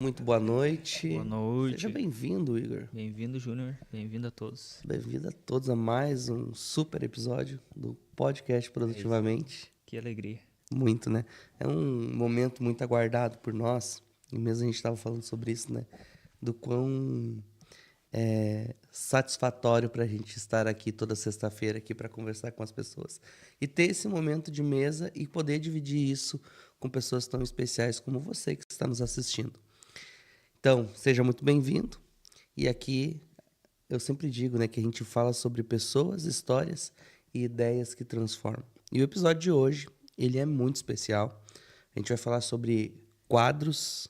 Muito boa noite. Boa noite. Seja bem-vindo, Igor. Bem-vindo, Júnior. Bem-vindo a todos. Bem-vindo a todos a mais um super episódio do podcast Produtivamente. Que alegria. Muito, né? É um momento muito aguardado por nós. E mesmo a gente estava falando sobre isso, né? Do quão satisfatório para a gente estar aqui toda sexta-feira aqui para conversar com as pessoas. E ter esse momento de mesa e poder dividir isso com pessoas tão especiais como você que está nos assistindo. Então, seja muito bem-vindo. E aqui eu sempre digo, né, que a gente fala sobre pessoas, histórias e ideias que transformam. E o episódio de hoje, ele é muito especial. A gente vai falar sobre quadros,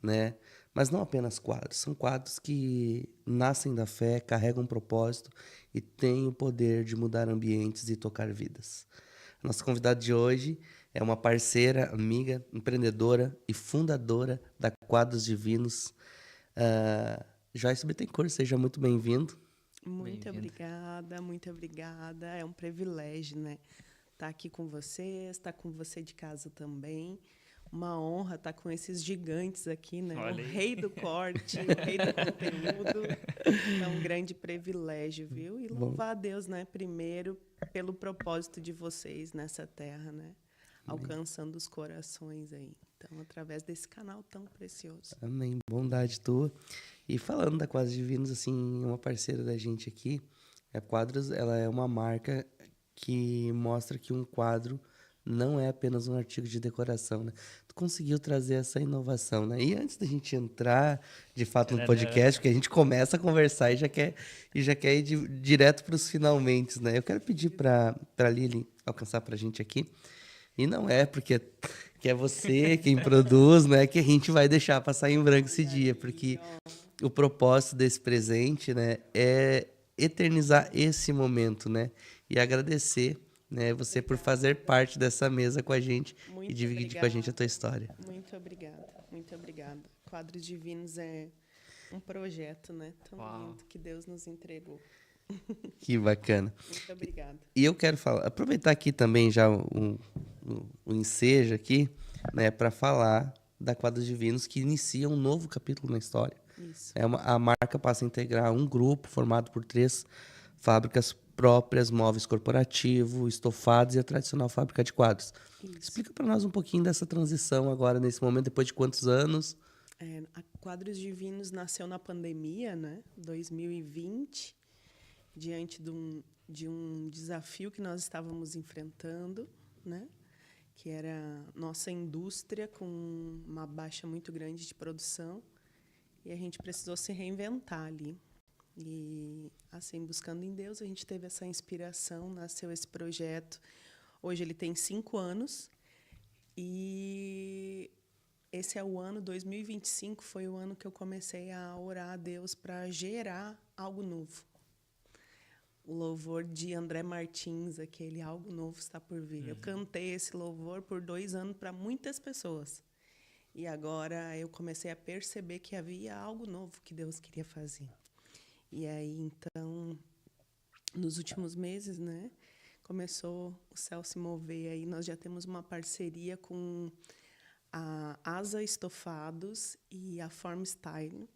né? Mas não apenas quadros, são quadros que nascem da fé, carregam um propósito e têm o poder de mudar ambientes e tocar vidas. A nossa convidada de hoje é uma parceira, amiga, empreendedora e fundadora da Quadros Divinos. Joyce Bittencourt, seja muito bem-vindo. Muito obrigada, muito obrigada. É um privilégio, né? Estar aqui com vocês, estar com você de casa também. Uma honra estar com esses gigantes aqui, né? Olha aí. O rei do corte, o rei do conteúdo. É um grande privilégio, viu? E louvar a Deus, né? Primeiro, pelo propósito de vocês nessa terra, né? Alcançando os corações aí. Então, através desse canal tão precioso. Amém. Bondade tua. E falando da Quadros Divinos, assim, uma parceira da gente aqui, a Quadros, ela é uma marca que mostra que um quadro não é apenas um artigo de decoração, né? Tu conseguiu trazer essa inovação, né? E antes da gente entrar, de fato, no podcast, porque a gente começa a conversar e já quer ir direto para os finalmente, né? Eu quero pedir para Lili alcançar para a gente aqui. E não é porque que é você quem produz, né, que a gente vai deixar passar em branco esse dia, porque o propósito desse presente, né, é eternizar esse momento, né, e agradecer, né, você por fazer parte dessa mesa com a gente Muito e dividir obrigada. com a gente a tua história. Muito obrigada, muito obrigada. Quadros Divinos é um projeto, né? Tão lindo que Deus nos entregou. Que bacana. Muito obrigada. E eu quero aproveitar aqui também já o ensejo aqui, né, para falar da Quadros Divinos, que inicia um novo capítulo na história. Isso. A marca passa a integrar um grupo formado por 3 fábricas próprias, móveis corporativo, estofados e a tradicional fábrica de quadros. Isso. Explica para nós um pouquinho dessa transição agora, nesse momento, depois de quantos anos? A Quadros Divinos nasceu na pandemia, né? 2020, diante de um desafio que nós estávamos enfrentando, né? Que era nossa indústria com uma baixa muito grande de produção. E a gente precisou se reinventar ali. E, assim, buscando em Deus, a gente teve essa inspiração, nasceu esse projeto. Hoje ele tem 5 anos. E esse é o ano, 2025, foi o ano que eu comecei a orar a Deus para gerar algo novo. O louvor de André Martins, aquele Algo Novo Está Por Vir. Eu cantei esse louvor por 2 anos para muitas pessoas. E agora eu comecei a perceber que havia algo novo que Deus queria fazer. E aí, então, nos últimos meses, né, começou o céu se mover. Aí nós já temos uma parceria com a Asa Estofados e a Form Style,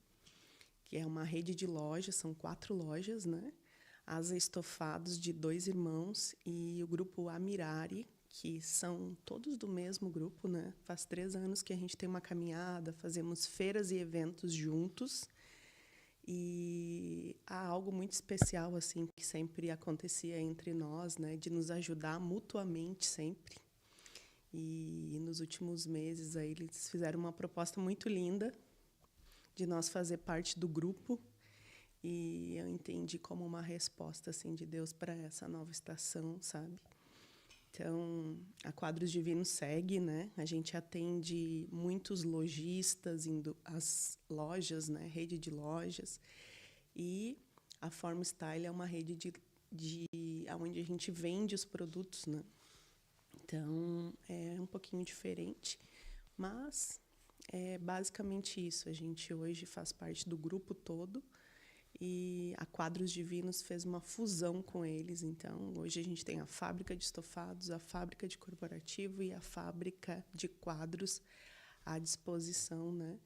que é uma rede de lojas, são 4 lojas, né? Asa Estofados, de 2 irmãos, e o grupo Amirari, que são todos do mesmo grupo, né? Faz 3 anos que a gente tem uma caminhada, fazemos feiras e eventos juntos. E há algo muito especial assim que sempre acontecia entre nós, né? De nos ajudar mutuamente sempre. E nos últimos meses aí eles fizeram uma proposta muito linda de nós fazer parte do grupo. E eu entendi como uma resposta assim de Deus para essa nova estação, sabe? Então, a Quadros Divinos segue, né? A gente atende muitos lojistas, indo às lojas, né? Rede de lojas. E a Form Style é uma rede onde a gente vende os produtos, né? Então, é um pouquinho diferente, mas é basicamente isso. A gente hoje faz parte do grupo todo. E a Quadros Divinos fez uma fusão com eles. Então, hoje a gente tem a fábrica de estofados, a fábrica de corporativo e a fábrica de quadros à disposição, né?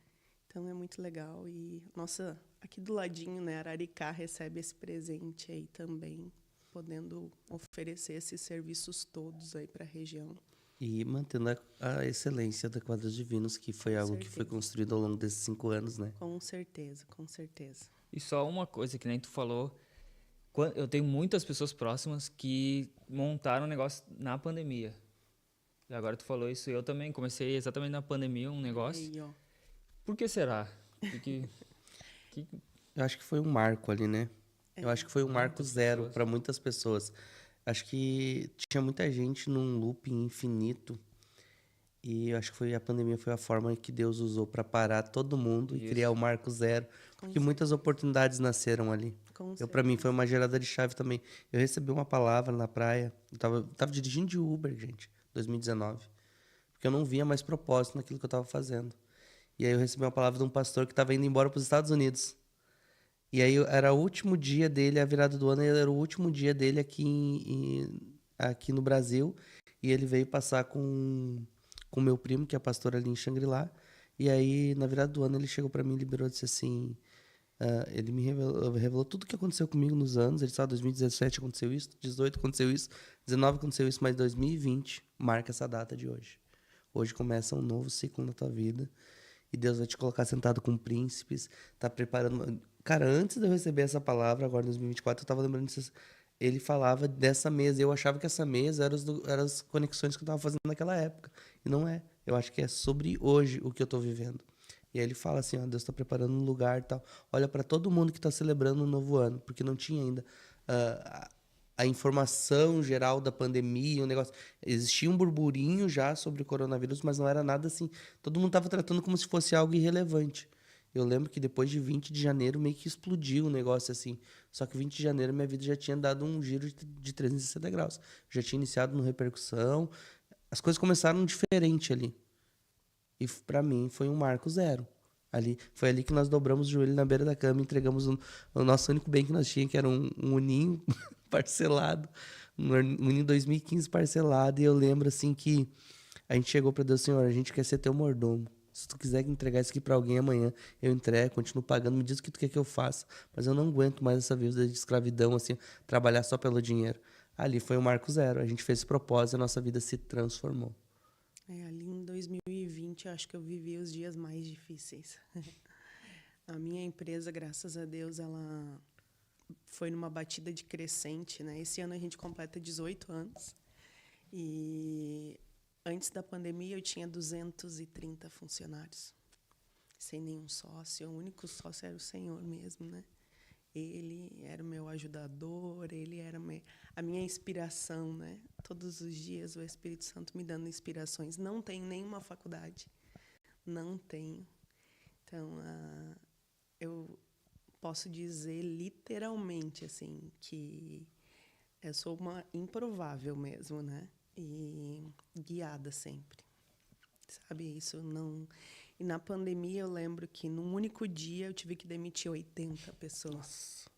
muito legal. E, nossa, aqui do ladinho, né, Araricá recebe esse presente aí também, podendo oferecer esses serviços todos aí para a região. E mantendo a excelência da Quadros Divinos, que foi algo que foi construído ao longo desses 5 anos, né? Com certeza, com certeza. E só uma coisa que nem tu falou, eu tenho muitas pessoas próximas que montaram um negócio na pandemia. E agora tu falou isso, eu também comecei exatamente na pandemia um negócio. Aí, ó. Por que será? Eu acho que foi um marco ali, né? Eu acho que foi um marco zero para muitas pessoas. Acho que tinha muita gente num looping infinito. E eu acho que a pandemia foi a forma que Deus usou para parar todo mundo e criar o marco zero. Porque muitas oportunidades nasceram ali. Para mim, foi uma gerada de chave também. Eu recebi uma palavra na praia. Eu tava dirigindo de Uber, gente, 2019. Porque eu não via mais propósito naquilo que eu estava fazendo. E aí eu recebi uma palavra de um pastor que estava indo embora para os Estados Unidos. E aí era o último dia dele, a virada do ano, era o último dia dele aqui no Brasil. E ele veio passar com meu primo, que é pastor ali em Xangri-Lá. E aí, na virada do ano, ele chegou para mim e liberou e disse assim... ele me revelou tudo o que aconteceu comigo nos anos. Ele disse, 2017 aconteceu isso, 2018 aconteceu isso, 2019 aconteceu isso, mas 2020 marca essa data de hoje. Hoje começa um novo ciclo na tua vida. E Deus vai te colocar sentado com príncipes. Tá preparando... Cara, antes de eu receber essa palavra, agora em 2024, eu tava lembrando disso. Ele falava dessa mesa. Eu achava que essa mesa eram as conexões que eu tava fazendo naquela época. E não é. Eu acho que é sobre hoje o que eu tô vivendo. E aí ele fala assim, Deus está preparando um lugar e tal. Olha para todo mundo que está celebrando um novo ano, porque não tinha ainda a informação geral da pandemia, o negócio. Existia um burburinho já sobre o coronavírus, mas não era nada assim. Todo mundo estava tratando como se fosse algo irrelevante. Eu lembro que depois de 20 de janeiro meio que explodiu o negócio assim. Só que 20 de janeiro minha vida já tinha dado um giro de 360 graus. Já tinha iniciado no repercussão. As coisas começaram diferente ali. E para mim foi um marco zero. Foi ali que nós dobramos o joelho na beira da cama e entregamos o nosso único bem que nós tínhamos, que era um uninho parcelado, um uninho 2015 parcelado. E eu lembro assim que a gente chegou para Deus, Senhor, a gente quer ser teu mordomo. Se tu quiser entregar isso aqui para alguém amanhã, eu entrego, continuo pagando, me diz o que tu quer que eu faça. Mas eu não aguento mais essa vida de escravidão, assim, trabalhar só pelo dinheiro. Ali foi o marco zero. A gente fez esse propósito e a nossa vida se transformou. Ali em 2020, eu acho que eu vivi os dias mais difíceis. A minha empresa, graças a Deus, ela foi numa batida de crescente, né? Esse ano a gente completa 18 anos. E antes da pandemia, eu tinha 230 funcionários, sem nenhum sócio. O único sócio era o Senhor mesmo, né? Ele era o meu ajudador, ele era a minha inspiração, né? Todos os dias o Espírito Santo me dando inspirações. Não tenho nenhuma faculdade, não tenho. Então, eu posso dizer literalmente assim que eu sou uma improvável mesmo, né? E guiada sempre, sabe? Isso não... E na pandemia, eu lembro que, num único dia, eu tive que demitir 80 pessoas. Nossa.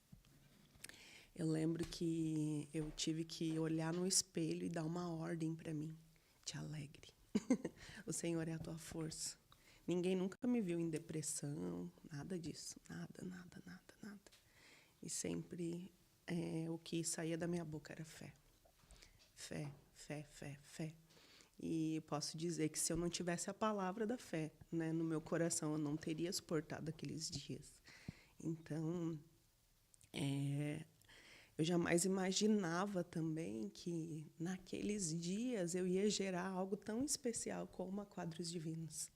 Eu lembro que eu tive que olhar no espelho e dar uma ordem para mim. Te alegre. O Senhor é a tua força. Ninguém nunca me viu em depressão, nada disso. Nada. E sempre o que saía da minha boca era fé. Fé. E posso dizer que se eu não tivesse a palavra da fé, né, no meu coração, eu não teria suportado aqueles dias. Então, eu jamais imaginava também que naqueles dias eu ia gerar algo tão especial como a Quadros Divinos,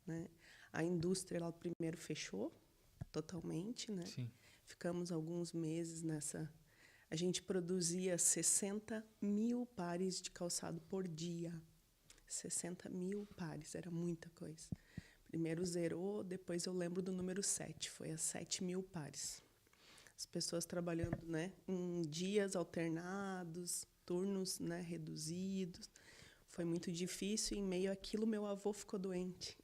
né? A indústria, ela primeiro fechou totalmente, né? Sim. Ficamos alguns meses nessa... A gente produzia 60 mil pares de calçado por dia. 60 mil pares, era muita coisa. Primeiro zerou, depois eu lembro do número 7, foi a 7 mil pares. As pessoas trabalhando, né, em dias alternados, turnos, né, reduzidos. Foi muito difícil e, em meio àquilo, meu avô ficou doente.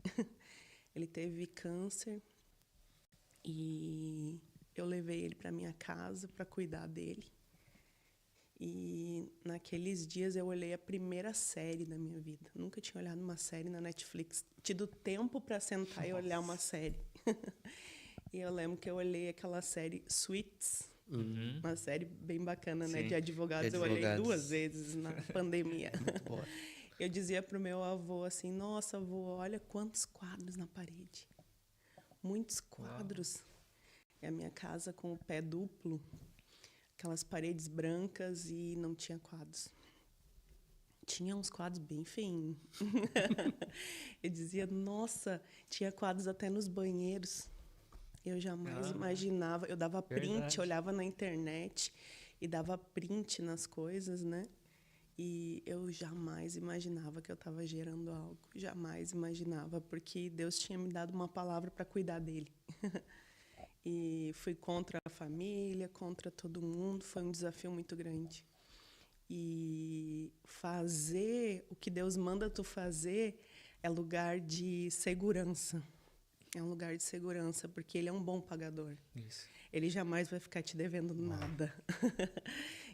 Ele teve câncer e eu levei ele para minha casa para cuidar dele. E naqueles dias eu olhei a primeira série da minha vida. Nunca tinha olhado uma série na Netflix, tido tempo para sentar e olhar uma série. E eu lembro que eu olhei aquela série Suits, Uhum. uma série bem bacana, né, Sim. de advogados. De Eu olhei advogados. 2 vezes na pandemia. Muito boa. Eu dizia pro meu avô assim: nossa, avô, olha quantos quadros na parede. Muitos quadros. E a minha casa com o pé duplo, aquelas paredes brancas e não tinha quadros. Tinha uns quadros bem feinhos. Eu dizia, nossa, tinha quadros até nos banheiros. Eu jamais imaginava. Eu dava print, Verdade. olhava na internet e dava print nas coisas, né? E eu jamais imaginava que eu estava gerando algo. Jamais imaginava, porque Deus tinha me dado uma palavra para cuidar dele. E fui contra a família, contra todo mundo. Foi um desafio muito grande. E fazer o que Deus manda tu fazer é lugar de segurança. É um lugar de segurança, porque Ele é um bom pagador. Isso. Ele jamais vai ficar te devendo nada.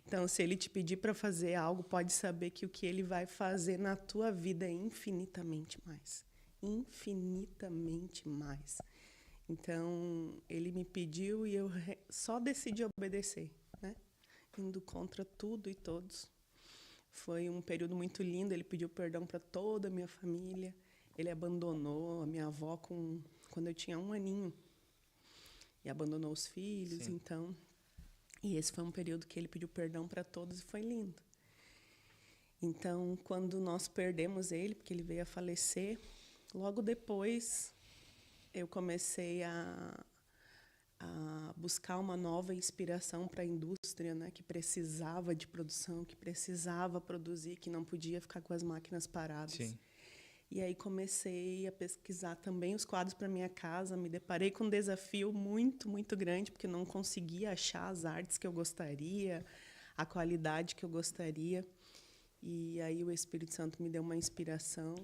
Então, se Ele te pedir para fazer algo, pode saber que o que Ele vai fazer na tua vida é infinitamente mais. Infinitamente mais. Então, Ele me pediu e eu só decidi obedecer, né? Indo contra tudo e todos. Foi um período muito lindo. Ele pediu perdão para toda a minha família. Ele abandonou a minha avó quando eu tinha 1 aninho. E abandonou os filhos, Sim. então. E esse foi um período que ele pediu perdão para todos e foi lindo. Então, quando nós perdemos ele, porque ele veio a falecer, logo depois eu comecei a buscar uma nova inspiração para a indústria, né, que precisava de produção, que precisava produzir, que não podia ficar com as máquinas paradas. Sim. E aí comecei a pesquisar também os quadros para minha casa. Me deparei com um desafio muito, muito grande, porque não conseguia achar as artes que eu gostaria, a qualidade que eu gostaria. E aí o Espírito Santo me deu uma inspiração.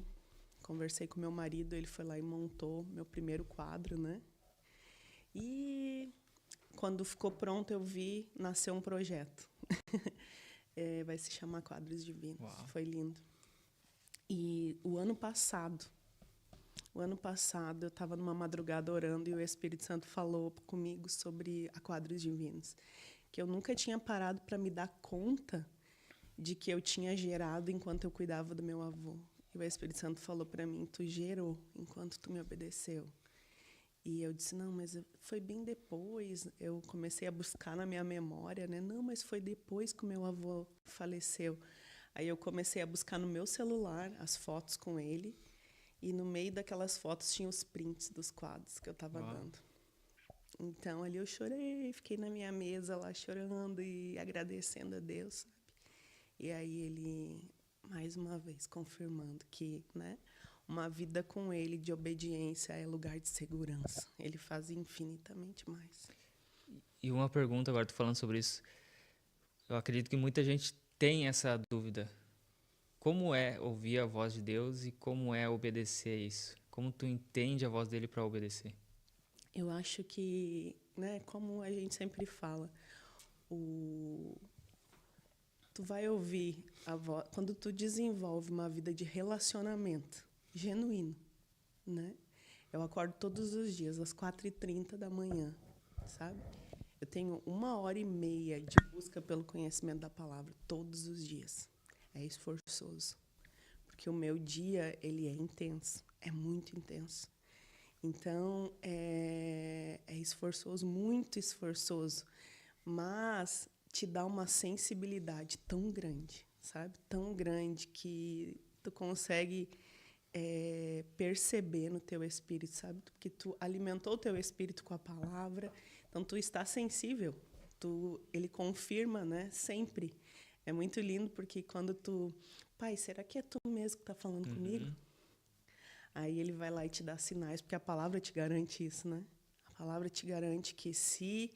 Conversei com meu marido, ele foi lá e montou meu primeiro quadro, né? E quando ficou pronto, eu vi nascer um projeto. Vai se chamar Quadros Divinos. Uau. Foi lindo. E o ano passado eu estava numa madrugada orando e o Espírito Santo falou comigo sobre a Quadros Divinos, que eu nunca tinha parado para me dar conta de que eu tinha gerado enquanto eu cuidava do meu avô. E o Espírito Santo falou para mim: tu gerou enquanto tu me obedeceu. E eu disse: não, mas foi bem depois. Eu comecei a buscar na minha memória, né? Não, mas foi depois que o meu avô faleceu. Aí eu comecei a buscar no meu celular as fotos com ele. E no meio daquelas fotos tinha os prints dos quadros que eu estava dando. Então, ali eu chorei, fiquei na minha mesa lá chorando e agradecendo a Deus, sabe? E aí ele, mais uma vez, confirmando que, né, uma vida com ele de obediência é lugar de segurança. Ele faz infinitamente mais. E uma pergunta agora, tu falando sobre isso. Eu acredito que muita gente tem essa dúvida. Como é ouvir a voz de Deus e como é obedecer a isso? Como tu entende a voz dele para obedecer? Eu acho que, né, como a gente sempre fala, tu vai ouvir a voz quando tu desenvolve uma vida de relacionamento genuíno, né? Eu acordo todos os dias às 4h30 da manhã, sabe? Eu tenho 1h30 de busca pelo conhecimento da palavra todos os dias. É esforçoso, porque o meu dia ele é intenso, é muito intenso. Então é esforçoso, muito esforçoso, mas te dá uma sensibilidade tão grande, sabe? Tão grande que tu consegue perceber no teu espírito, sabe? Porque tu alimentou o teu espírito com a palavra, então tu está sensível. Ele confirma, né? Sempre. É muito lindo porque quando pai, será que é tu mesmo que está falando comigo? Aí ele vai lá e te dá sinais, porque a palavra te garante isso, né? A palavra te garante que se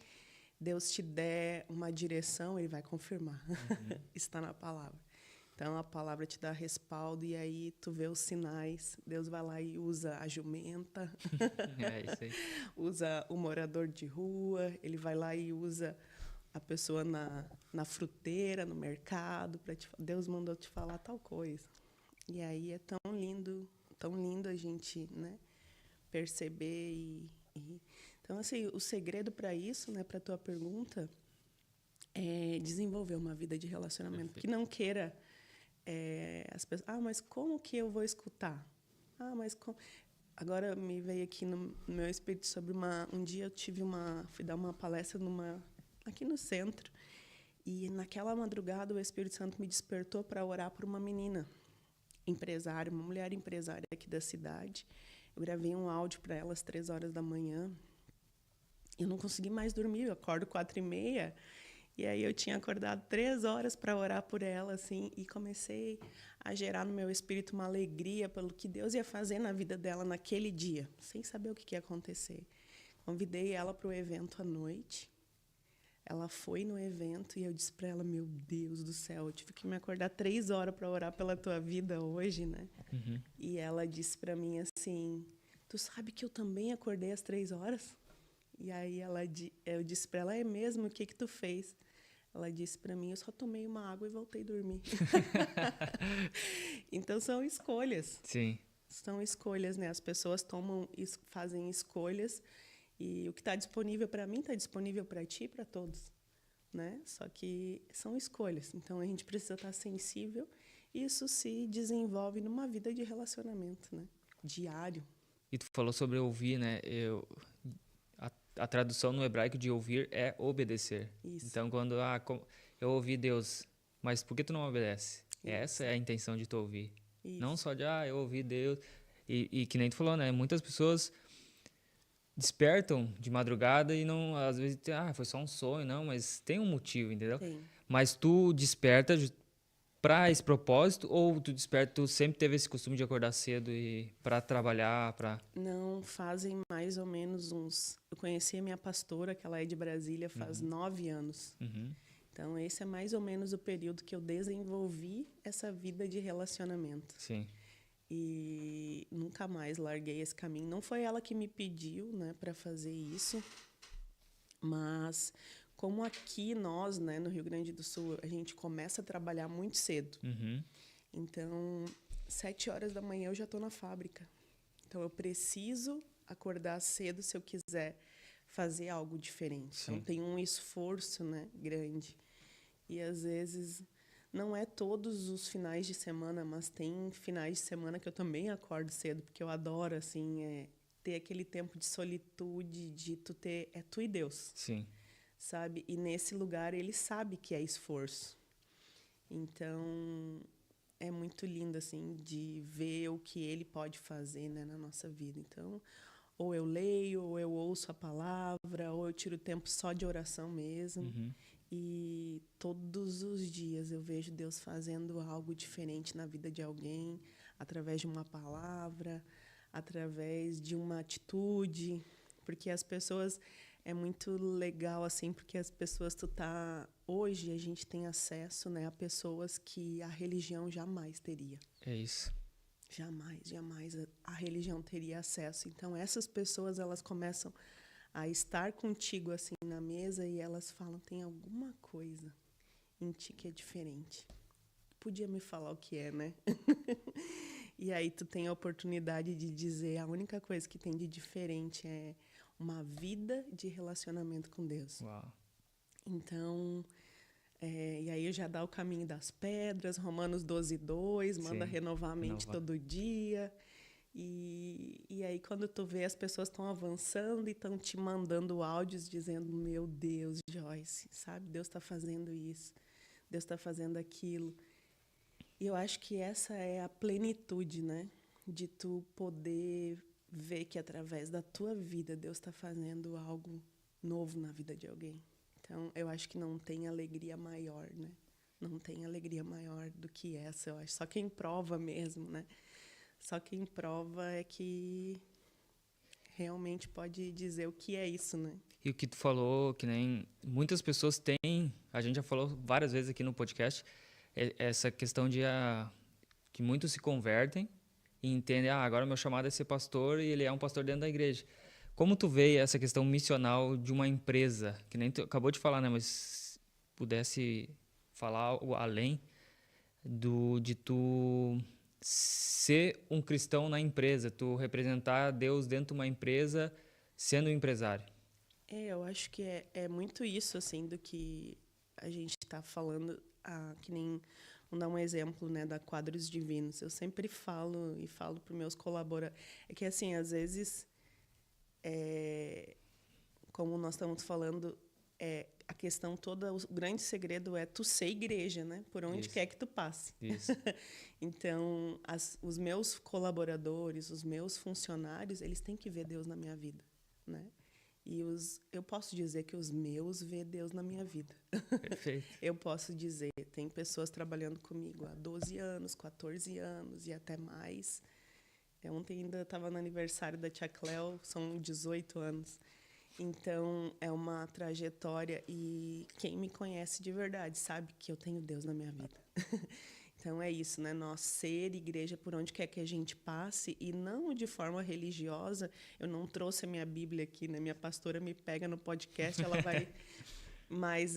Deus te der uma direção, ele vai confirmar. Está na palavra. Então, a palavra te dá respaldo e aí tu vê os sinais. Deus vai lá e usa a jumenta, É isso aí. usa o morador de rua, ele vai lá e usa a pessoa na fruteira, no mercado. Deus mandou te falar tal coisa. E aí é tão lindo a gente, né, perceber e Então, assim, o segredo para isso, né, para a tua pergunta, é desenvolver uma vida de relacionamento. Perfeito. Que não queira as pessoas... mas como que eu vou escutar? Mas como... Agora me veio aqui no meu espírito sobre um dia eu fui dar uma palestra aqui no centro, e naquela madrugada o Espírito Santo me despertou para orar por uma menina empresária, uma mulher empresária aqui da cidade. Eu gravei um áudio para ela às 3h da manhã. Eu não consegui mais dormir, eu acordo 4h30. E aí eu tinha acordado 3 horas para orar por ela, assim, e comecei a gerar no meu espírito uma alegria pelo que Deus ia fazer na vida dela naquele dia, sem saber o que ia acontecer. Convidei ela para o evento à noite. Ela foi no evento e eu disse para ela, meu Deus do céu, eu tive que me acordar 3 horas para orar pela tua vida hoje, né? Uhum. E ela disse para mim assim, tu sabe que eu também acordei às 3 horas? E aí eu disse para ela, é mesmo? O que tu fez? Ela disse para mim, eu só tomei uma água e voltei a dormir. Então, são escolhas. Sim. São escolhas, né? As pessoas fazem escolhas e o que está disponível para mim está disponível para ti e para todos, né? Só que são escolhas. Então, a gente precisa estar sensível e isso se desenvolve numa vida de relacionamento, né? Diário. E tu falou sobre ouvir, né? A tradução no hebraico de ouvir é obedecer. Isso. Então, quando eu ouvi Deus, mas por que tu não obedece? Isso. Essa é a intenção de tu ouvir. Isso. Não só de, eu ouvi Deus. E que nem tu falou, né? Muitas pessoas despertam de madrugada e não, às vezes, foi só um sonho, não, mas tem um motivo, entendeu? Tem. Mas tu desperta para esse propósito ou tu sempre teve esse costume de acordar cedo e para trabalhar, para... Não, fazem mais ou menos Eu conheci a minha pastora, que ela é de Brasília, faz 9 anos. Uhum. Então, esse é mais ou menos o período que eu desenvolvi essa vida de relacionamento. Sim. E nunca mais larguei esse caminho. Não foi ela que me pediu, né, para fazer isso, mas como aqui nós, né, no Rio Grande do Sul, a gente começa a trabalhar muito cedo. Uhum. Então, 7 horas da manhã eu já estou na fábrica. Então, eu preciso acordar cedo se eu quiser fazer algo diferente. Sim. Então, tem um esforço, né, grande. E, às vezes, não é todos os finais de semana, mas tem finais de semana que eu também acordo cedo, porque eu adoro, assim, ter aquele tempo de solitude, de tu e Deus. Sim. Sabe? E nesse lugar ele sabe que é esforço. Então, é muito lindo, assim, de ver o que ele pode fazer, né, na nossa vida. Então, ou eu leio, ou eu ouço a palavra, ou eu tiro tempo só de oração mesmo. Uhum. E todos os dias eu vejo Deus fazendo algo diferente na vida de alguém, através de uma palavra, através de uma atitude, porque as pessoas... É muito legal, assim, porque as pessoas hoje a gente tem acesso, né, a pessoas que a religião jamais teria. É isso. Jamais a religião teria acesso. Então, essas pessoas, elas começam a estar contigo, assim, na mesa e elas falam, tem alguma coisa em ti que é diferente. Podia me falar o que é, né? E aí tu tem a oportunidade de dizer, a única coisa que tem de diferente é uma vida de relacionamento com Deus. Uau. Então, e aí eu já dá o caminho das pedras, Romanos 12:2, manda Sim, renovar a mente todo dia. E aí quando tu vê, as pessoas estão avançando e estão te mandando áudios dizendo, meu Deus, Joyce, sabe? Deus está fazendo isso, Deus está fazendo aquilo. E eu acho que essa é a plenitude, né? De tu poder ver que através da tua vida Deus está fazendo algo novo na vida de alguém. Então, eu acho que não tem alegria maior, né? Não tem alegria maior do que essa, eu acho. Só quem prova mesmo, né? Só quem prova é que realmente pode dizer o que é isso, né? E o que tu falou, que nem muitas pessoas têm, a gente já falou várias vezes aqui no podcast, essa questão de que muitos se convertem e entendem, agora o meu chamado é ser pastor e ele é um pastor dentro da igreja. Como tu vê essa questão missional de uma empresa, que nem tu acabou de falar, né, mas pudesse falar algo além de tu ser um cristão na empresa, tu representar Deus dentro de uma empresa sendo um empresário? Eu acho que é muito isso, assim, do que a gente está falando, que nem, vamos dar um exemplo, né, da Quadros Divinos. Eu sempre falo e falo para os meus colaboradores, é que, assim, às vezes, como nós estamos falando, a questão toda, o grande segredo é tu ser igreja, né, por onde Isso. quer que tu passe. Isso. Então, os meus colaboradores, os meus funcionários, eles têm que ver Deus na minha vida, né? E eu posso dizer que os meus vê Deus na minha vida. Perfeito. Eu posso dizer, tem pessoas trabalhando comigo há 12 anos, 14 anos e até mais. Ontem ainda estava no aniversário da tia Cléo, são 18 anos. Então, é uma trajetória e quem me conhece de verdade sabe que eu tenho Deus na minha vida. Então, é isso, né? Nós ser igreja por onde quer que a gente passe e não de forma religiosa. Eu não trouxe a minha Bíblia aqui, né? Minha pastora me pega no podcast, ela vai... Mas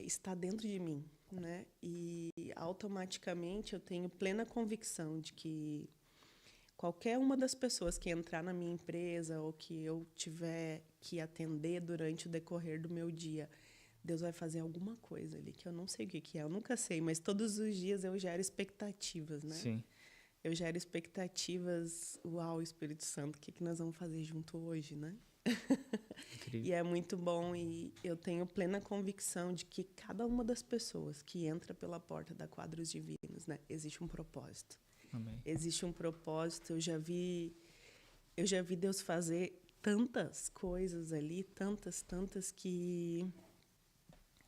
está dentro de mim, né? E automaticamente eu tenho plena convicção de que qualquer uma das pessoas que entrar na minha empresa ou que eu tiver que atender durante o decorrer do meu dia, Deus vai fazer alguma coisa ali que eu não sei o que é, eu nunca sei, mas todos os dias eu gero expectativas, né? Sim. Eu gero expectativas, uau, Espírito Santo, o que nós vamos fazer junto hoje, né? Incrível. E é muito bom e eu tenho plena convicção de que cada uma das pessoas que entra pela porta da Quadros Divinos, né, existe um propósito. Amém. Existe um propósito. Eu já vi Deus fazer tantas coisas ali, tantas que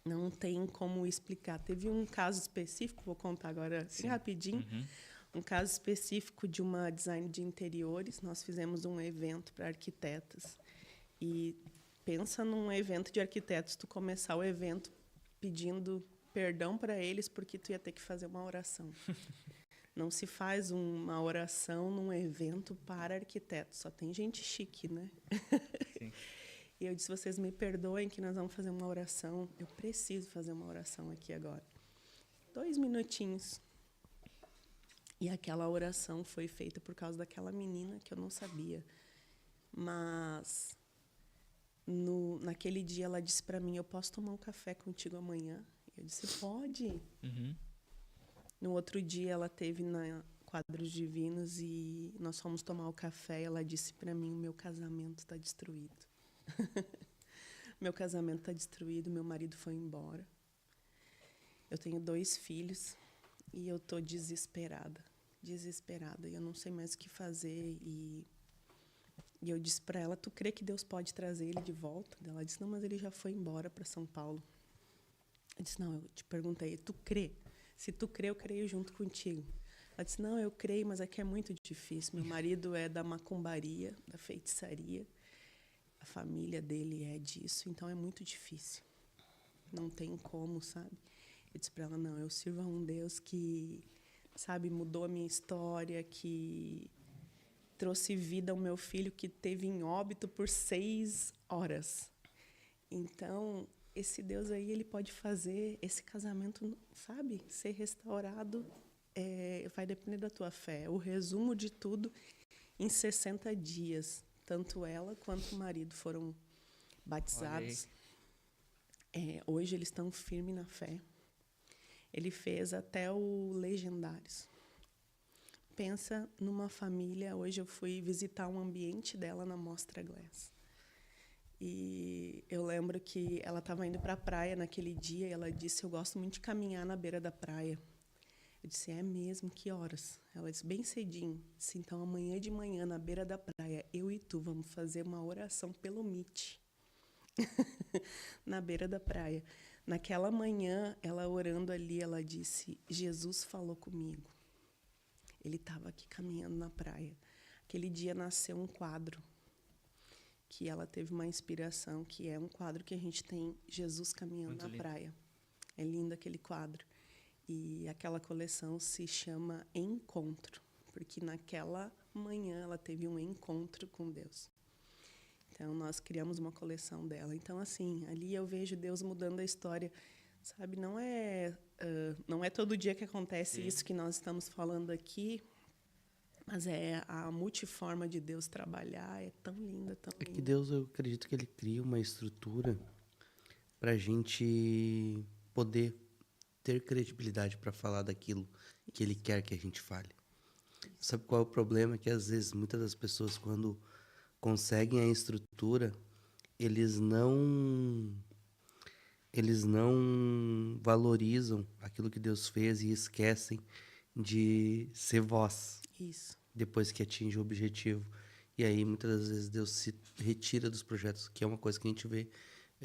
não tem como explicar. Teve um caso específico, vou contar agora assim, rapidinho. Um caso específico de uma design de interiores. Nós fizemos um evento para arquitetas. E pensa num evento de arquitetos, tu começar o evento pedindo perdão para eles porque tu ia ter que fazer uma oração. Não se faz uma oração num evento para arquitetos. Só tem gente chique, né? Sim. E eu disse, vocês me perdoem que nós vamos fazer uma oração. Eu preciso fazer uma oração aqui agora. 2 minutinhos. E aquela oração foi feita por causa daquela menina que eu não sabia. Mas naquele dia ela disse para mim, eu posso tomar um café contigo amanhã? Eu disse, pode. No outro dia ela teve na Quadros Divinos e nós fomos tomar o café e ela disse para mim, o meu casamento está destruído. Meu casamento está destruído, meu marido foi embora. Eu tenho 2 filhos e eu estou desesperada. E eu não sei mais o que fazer. E eu disse para ela, tu crê que Deus pode trazer ele de volta? Ela disse, não, mas ele já foi embora para São Paulo. Eu disse, não, eu te perguntei, tu crê? Se tu crê, eu creio junto contigo. Ela disse, não, eu creio, mas aqui é muito difícil. Meu marido é da macumbaria, da feitiçaria. A família dele é disso, então é muito difícil. Não tem como, sabe? Eu disse para ela, não, eu sirvo a um Deus que, sabe, mudou a minha história, que trouxe vida ao meu filho que teve em óbito por 6 horas. Então, esse Deus aí, ele pode fazer esse casamento, sabe, ser restaurado, vai depender da tua fé. O resumo de tudo, em 60 dias, tanto ela quanto o marido foram batizados. Hoje eles estão firmes na fé. Ele fez até o Legendários. Pensa numa família. Hoje eu fui visitar um ambiente dela na Mostra Glass. E eu lembro que ela estava indo para a praia naquele dia e ela disse, eu gosto muito de caminhar na beira da praia. Eu disse, é mesmo? Que horas? Ela disse, bem cedinho. Eu disse, então, amanhã de manhã, na beira da praia, eu e tu vamos fazer uma oração pelo Meet. Na beira da praia. Naquela manhã, ela orando ali, ela disse, Jesus falou comigo. Ele estava aqui caminhando na praia. Aquele dia nasceu um quadro que ela teve uma inspiração, que é um quadro que a gente tem Jesus caminhando Muito na lindo. praia. É lindo aquele quadro. E aquela coleção se chama Encontro, porque naquela manhã ela teve um encontro com Deus. Então, nós criamos uma coleção dela. Então, assim, ali eu vejo Deus mudando a história. Sabe, não é todo dia que acontece isso que nós estamos falando aqui, Mas a multiforma de Deus trabalhar é tão linda, tão É que linda. Deus, eu acredito que ele cria uma estrutura para a gente poder ter credibilidade para falar daquilo que ele quer que a gente fale. Sabe qual é o problema? Que às vezes muitas das pessoas, quando conseguem a estrutura, eles não valorizam aquilo que Deus fez e esquecem de ser voz Isso. depois que atinge o objetivo. E aí, muitas das vezes, Deus se retira dos projetos, que é uma coisa que a gente vê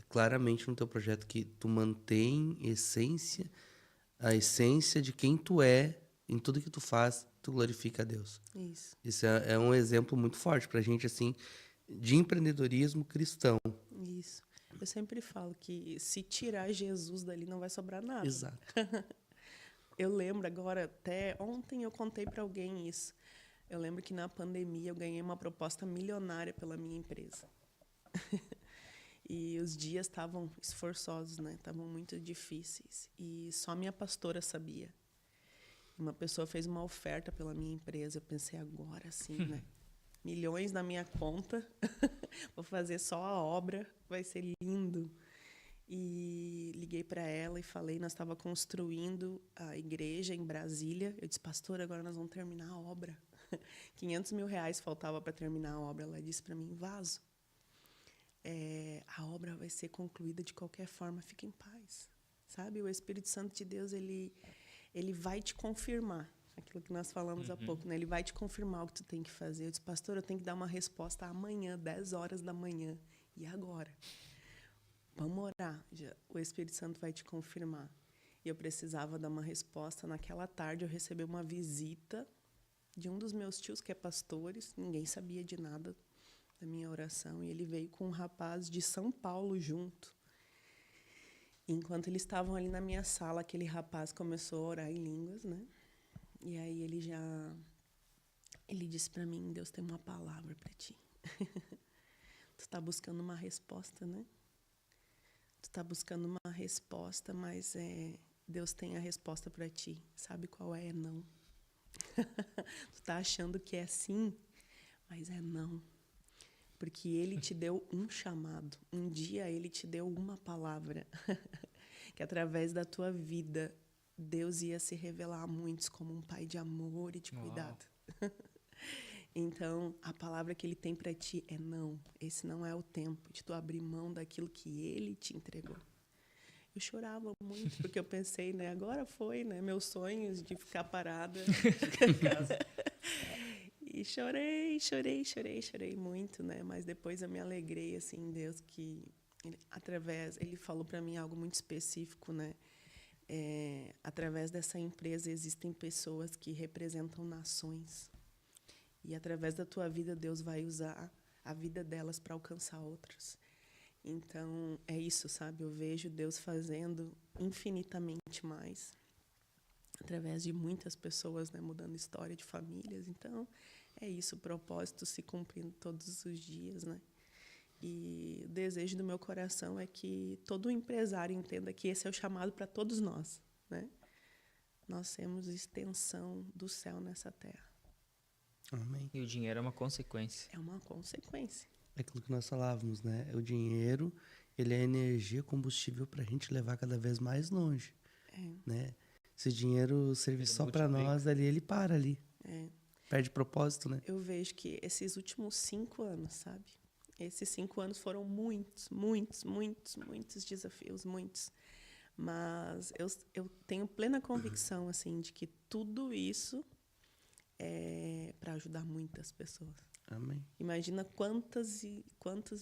claramente no teu projeto, que tu mantém a essência de quem tu é, em tudo que tu faz, tu glorifica a Deus. Isso. Isso é um exemplo muito forte pra gente, assim, de empreendedorismo cristão. Isso. Eu sempre falo que se tirar Jesus dali não vai sobrar nada. Exato. Eu lembro agora, até ontem eu contei para alguém isso. Eu lembro que na pandemia eu ganhei uma proposta milionária pela minha empresa. E os dias estavam esforçosos, né? Estavam muito difíceis. E só minha pastora sabia. Uma pessoa fez uma oferta pela minha empresa. Eu pensei, agora sim, né? Milhões na minha conta. Vou fazer só a obra. Vai ser lindo. E liguei para ela e falei, nós estava construindo a igreja em Brasília. Eu disse, pastor, agora nós vamos terminar a obra. 500 mil reais faltava para terminar a obra. Ela disse para mim, Vaso, a obra vai ser concluída de qualquer forma, fique em paz. Sabe, o Espírito Santo de Deus, ele vai te confirmar aquilo que nós falamos há pouco, né? Ele vai te confirmar o que tu tem que fazer. Eu disse, pastor, eu tenho que dar uma resposta amanhã, 10 horas da manhã. E agora? Vamos orar. O Espírito Santo vai te confirmar. E eu precisava dar uma resposta. Naquela tarde, eu recebi uma visita de um dos meus tios, que é pastores. Ninguém sabia de nada da minha oração. E ele veio com um rapaz de São Paulo junto. Enquanto eles estavam ali na minha sala, aquele rapaz começou a orar em línguas, né? E aí ele disse para mim, Deus tem uma palavra para ti. Tu está buscando uma resposta, né? Tu está buscando uma resposta, mas Deus tem a resposta para ti. Sabe qual é? É não. Tu está achando que é sim, mas é não. Porque Ele te deu um chamado. Um dia Ele te deu uma palavra. Que através da tua vida, Deus ia se revelar a muitos como um pai de amor e de cuidado. Então, a palavra que Ele tem para ti é não. Esse não é o tempo de tu abrir mão daquilo que Ele te entregou. Eu chorava muito, porque eu pensei, né? Agora foi, né? Meus sonhos de ficar parada. Ficar em casa. E chorei muito, né? Mas depois eu me alegrei, assim, em Deus, que Ele falou para mim algo muito específico, né? Através dessa empresa existem pessoas que representam nações. E através da tua vida, Deus vai usar a vida delas para alcançar outras. Então, é isso, sabe? Eu vejo Deus fazendo infinitamente mais através de muitas pessoas, né? Mudando história de famílias. Então, é isso, o propósito se cumprindo todos os dias, né? E o desejo do meu coração é que todo empresário entenda que esse é o chamado para todos nós, né? Nós temos extensão do céu nessa terra. Amém. E o dinheiro é uma consequência. É uma consequência. É aquilo que nós falávamos, né? O dinheiro, ele é energia, combustível para a gente levar cada vez mais longe, né? Se o dinheiro servir Ele só para multiplica. nós, ele para ali. Perde propósito, né? Eu vejo que esses últimos 5 anos, sabe? Esses 5 anos foram muitos desafios, muitos. Mas eu tenho plena convicção, assim, de que tudo isso é para ajudar muitas pessoas. Amém. Imagina quantas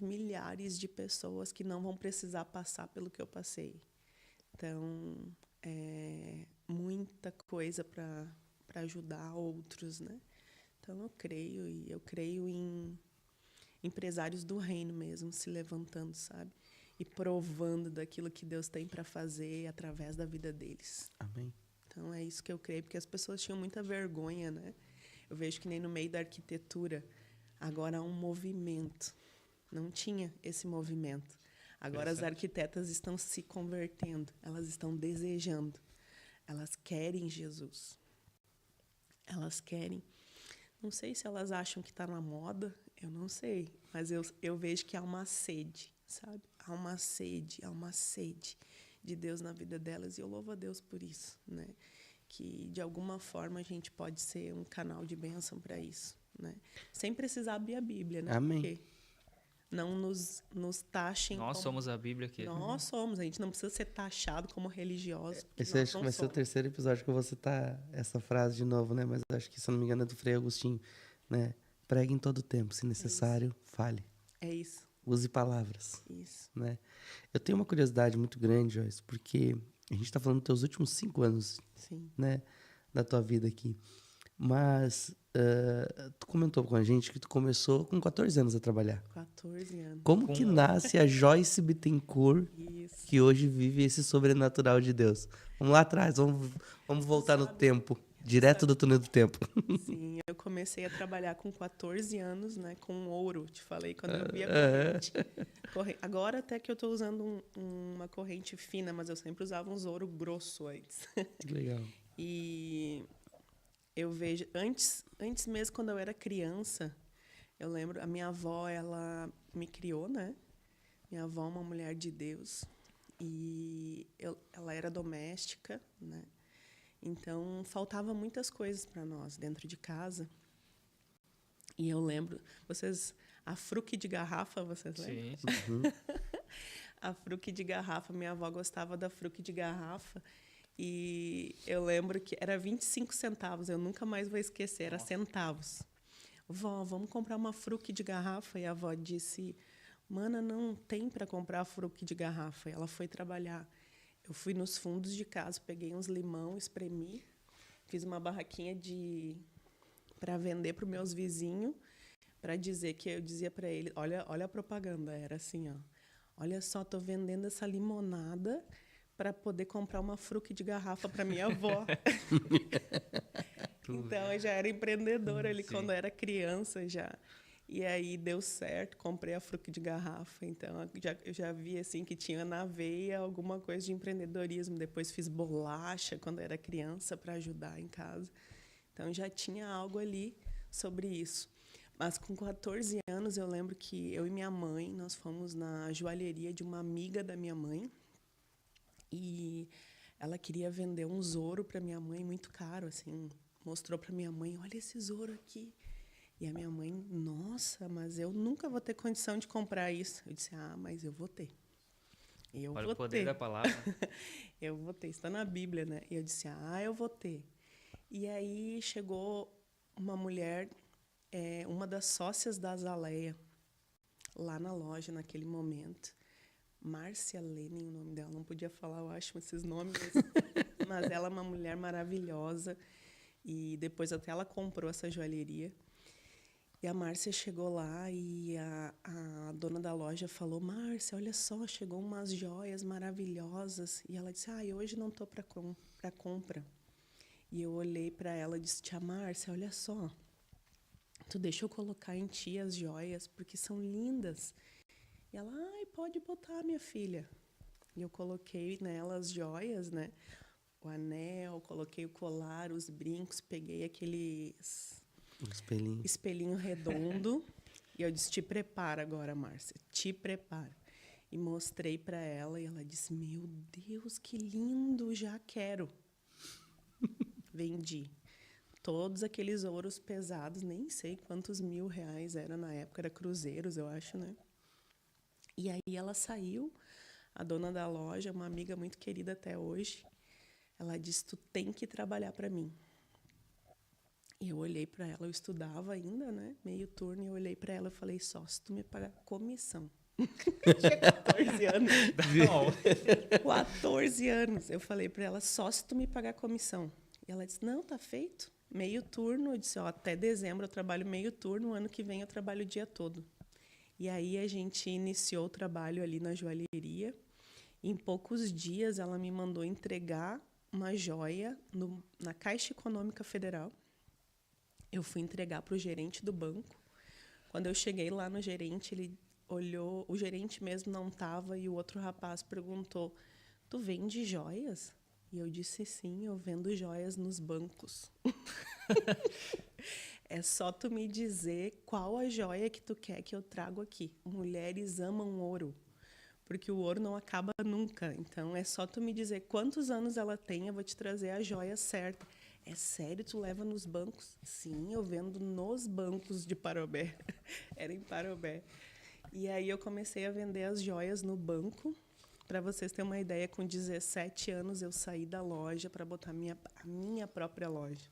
milhares de pessoas que não vão precisar passar pelo que eu passei. Então, muita coisa para ajudar outros, né? Então, eu creio em empresários do reino mesmo se levantando, sabe? E provando daquilo que Deus tem para fazer através da vida deles. Amém. Então, é isso que eu creio, porque as pessoas tinham muita vergonha, né? Eu vejo que nem no meio da arquitetura, agora há um movimento. Não tinha esse movimento. Agora as arquitetas estão se convertendo, elas estão desejando, elas querem Jesus. Elas querem. Não sei se elas acham que está na moda, eu não sei. Mas eu vejo que há uma sede, sabe? Há uma sede de Deus na vida delas. E eu louvo a Deus por isso, né? Que, de alguma forma, a gente pode ser um canal de bênção para isso, né? Sem precisar abrir a Bíblia, né? Amém. Porque não nos taxem Nós como... somos a Bíblia aqui. Nós somos. A gente não precisa ser taxado como religiosos. Esse acho que vai ser o terceiro episódio que eu vou citar essa frase de novo, né? Mas acho que, se eu não me engano, é do Frei Agostinho, né? Pregue em todo tempo, se necessário, fale. É isso. Use palavras. Isso. Né? Eu tenho uma curiosidade muito grande, Joyce, porque a gente está falando dos teus últimos 5 anos, Sim. né, da tua vida aqui. Mas tu comentou com a gente que tu começou com 14 anos a trabalhar. 14 anos. Como que nasce a Joyce Bittencourt, Isso. que hoje vive esse sobrenatural de Deus? Vamos lá atrás, vamos voltar no tempo, direto do túnel do tempo. Sim, eu comecei a trabalhar com 14 anos, né, com ouro. Te falei quando eu vi a corrente. Agora até que eu estou usando uma corrente fina, mas eu sempre usava uns ouro grosso antes. Legal. E eu vejo, antes mesmo, quando eu era criança, eu lembro, a minha avó, ela me criou, né? Minha avó é uma mulher de Deus. E ela era doméstica, né? Então, faltava muitas coisas para nós dentro de casa. E eu lembro, a fruque de garrafa, vocês lembram? Sim. Uhum. A fruque de garrafa, minha avó gostava da fruque de garrafa. E eu lembro que era 25 centavos, eu nunca mais vou esquecer, era centavos. Vó, vamos comprar uma fruque de garrafa? E a avó disse, mana, não tem para comprar fruque de garrafa. E ela foi trabalhar. Eu fui nos fundos de casa, peguei uns limão, espremi, fiz uma barraquinha para vender para os meus vizinhos, para dizer que eu dizia para ele, olha a propaganda, era assim, ó, olha só, estou vendendo essa limonada para poder comprar uma fruque de garrafa para minha avó. Então, eu já era empreendedora ali quando eu era criança já. E aí deu certo, comprei a fruque de garrafa. Então, eu já vi assim, que tinha na veia alguma coisa de empreendedorismo. Depois fiz bolacha quando eu era criança para ajudar em casa. Então, já tinha algo ali sobre isso. Mas com 14 anos, eu lembro que eu e minha mãe, nós fomos na joalheria de uma amiga da minha mãe. E ela queria vender um ouro para minha mãe, muito caro, assim. Mostrou para minha mãe, olha esse ouro aqui. E a minha mãe, nossa, mas eu nunca vou ter condição de comprar isso. Eu disse, mas eu vou ter. Olha o poder da palavra. Eu vou ter, está na Bíblia, né? E eu disse, eu vou ter. E aí chegou uma mulher, uma das sócias da Azaleia, lá na loja, naquele momento. Márcia Lenin, o nome dela, não podia falar, eu acho, esses nomes. Mas ela é uma mulher maravilhosa. E depois até ela comprou essa joalheria. E a Márcia chegou lá e a dona da loja falou, Márcia, olha só, chegou umas joias maravilhosas. E ela disse, hoje não estou para compra. E eu olhei para ela e disse, tia Márcia, olha só, tu deixa eu colocar em ti as joias, porque são lindas. E ela, pode botar, minha filha. E eu coloquei nela as joias, né? O anel, coloquei o colar, os brincos, peguei aqueles... espelhinho redondo. E eu disse, te prepara agora, Márcia, te prepara. E mostrei para ela e ela disse, meu Deus, que lindo, já quero. Vendi. Todos aqueles ouros pesados, nem sei quantos R$1.000 era na época, era cruzeiros, eu acho, né? E aí ela saiu, a dona da loja, uma amiga muito querida até hoje, ela disse, tu tem que trabalhar para mim. E eu olhei para ela, eu estudava ainda, né? Meio turno, e eu olhei para ela e falei, só se tu me pagar comissão. Tinha 14 anos. 14 anos. Eu falei para ela, só se tu me pagar comissão. E ela disse, não, tá feito. Meio turno. Eu disse, até dezembro eu trabalho meio turno, ano que vem eu trabalho o dia todo. E aí a gente iniciou o trabalho ali na joalheria. Em poucos dias ela me mandou entregar uma joia na Caixa Econômica Federal. Eu fui entregar para o gerente do banco. Quando eu cheguei lá no gerente, ele olhou, o gerente mesmo não estava, e o outro rapaz perguntou, tu vende joias? E eu disse, sim, eu vendo joias nos bancos. É só tu me dizer qual a joia que tu quer que eu trago aqui. Mulheres amam ouro, porque o ouro não acaba nunca. Então, é só tu me dizer quantos anos ela tem, eu vou te trazer a joia certa. É sério, tu leva nos bancos? Sim, eu vendo nos bancos de Parobé. Era em Parobé. E aí eu comecei a vender as joias no banco. Para vocês terem uma ideia, com 17 anos eu saí da loja para botar a minha própria loja.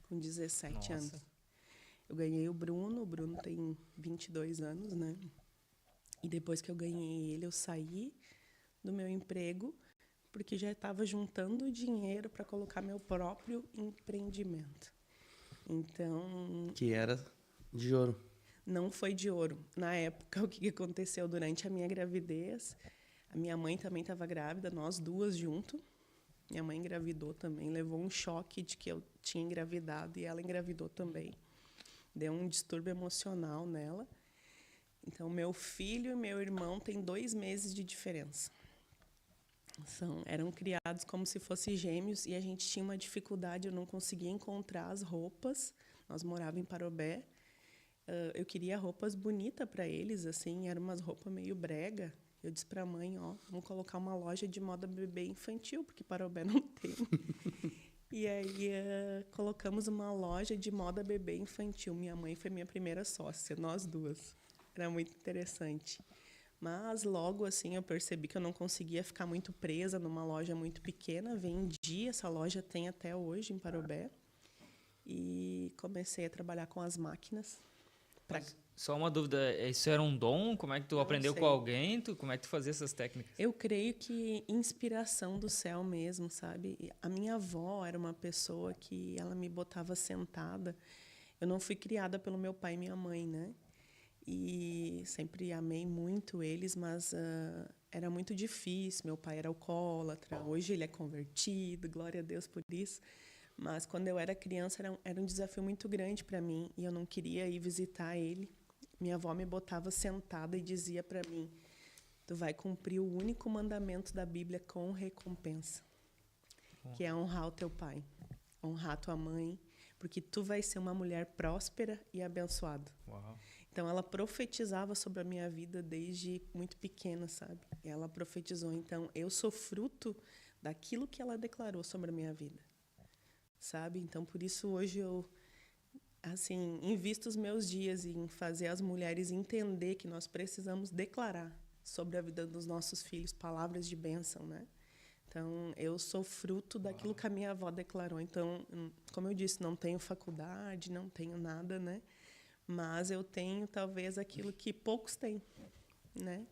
Com 17 anos. Eu ganhei o Bruno tem 22 anos, né? E depois que eu ganhei ele, eu saí do meu emprego, porque já estava juntando dinheiro para colocar meu próprio empreendimento. Então... Que era de ouro. Não foi de ouro. Na época, o que aconteceu durante a minha gravidez? A minha mãe também estava grávida, nós duas junto. Minha mãe engravidou também, levou um choque de que eu tinha engravidado e ela engravidou também. Deu um distúrbio emocional nela. Então, meu filho e meu irmão têm 2 meses de diferença. Eram criados como se fossem gêmeos e a gente tinha uma dificuldade, eu não conseguia encontrar as roupas. Nós morávamos em Parobé. Eu queria roupas bonitas para eles, assim, eram umas roupas meio brega. Eu disse para a mãe, vamos colocar uma loja de moda bebê infantil, porque Parobé não tem. E aí colocamos uma loja de moda bebê infantil. Minha mãe foi minha primeira sócia, nós duas. Era muito interessante. Mas logo assim eu percebi que eu não conseguia ficar muito presa numa loja muito pequena. Vendi, essa loja tem até hoje em Parobé. E comecei a trabalhar com as máquinas. Só uma dúvida, isso era um dom? Como é que tu aprendeu com alguém? Como é que tu fazia essas técnicas? Eu creio que inspiração do céu mesmo, sabe? A minha avó era uma pessoa que ela me botava sentada. Eu não fui criada pelo meu pai e minha mãe, né? E sempre amei muito eles, mas era muito difícil. Meu pai era alcoólatra, hoje ele é convertido, glória a Deus por isso. Mas quando eu era criança era um desafio muito grande para mim e eu não queria ir visitar ele. Minha avó me botava sentada e dizia para mim: tu vai cumprir o único mandamento da Bíblia com recompensa, que é honrar o teu pai, honrar a tua mãe, porque tu vai ser uma mulher próspera e abençoada. Uau. Então, ela profetizava sobre a minha vida desde muito pequena, sabe? Ela profetizou. Então, eu sou fruto daquilo que ela declarou sobre a minha vida, sabe? Então, por isso, hoje eu assim, invisto os meus dias em fazer as mulheres entender que nós precisamos declarar sobre a vida dos nossos filhos palavras de bênção, né? Então, eu sou fruto daquilo que a minha avó declarou. Então, como eu disse, não tenho faculdade, não tenho nada, né? Mas eu tenho, talvez, aquilo que poucos têm, né?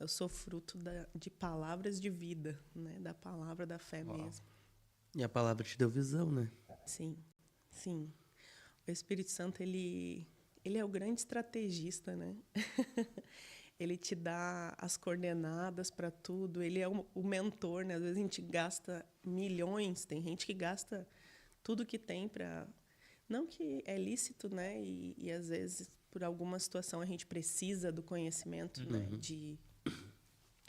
Eu sou fruto de palavras de vida, né? Da palavra da fé mesmo. E a palavra te deu visão, né? Sim, sim. O Espírito Santo, ele é o grande estrategista, né? Ele te dá as coordenadas para tudo. Ele é o mentor, né? Às vezes a gente gasta milhões, tem gente que gasta tudo que tem para... Não que é lícito, né? E às vezes, por alguma situação, a gente precisa do conhecimento, né?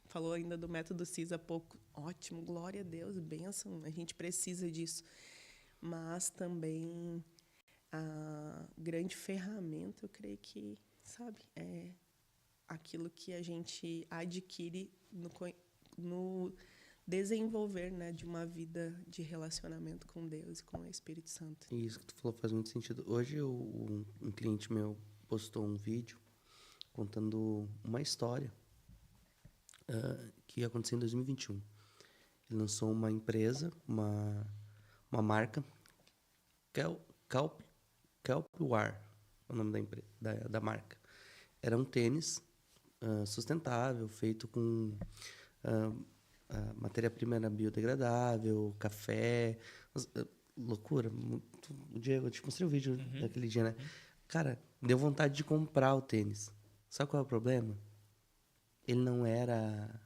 Falou ainda do método CIS há pouco. Ótimo, glória a Deus, bênção. A gente precisa disso. Mas também... a grande ferramenta, eu creio que, sabe, é aquilo que a gente adquire no desenvolver, né, de uma vida de relacionamento com Deus e com o Espírito Santo. E isso que tu falou faz muito sentido. Hoje um cliente meu postou um vídeo contando uma história que aconteceu em 2021. Ele lançou uma empresa, uma marca, Kelpware, é o nome da marca. Era um tênis sustentável, feito com matéria-prima era biodegradável, café, loucura. Diego, eu te mostrei o vídeo daquele dia, né? Cara, deu vontade de comprar o tênis. Sabe qual é o problema? Ele não era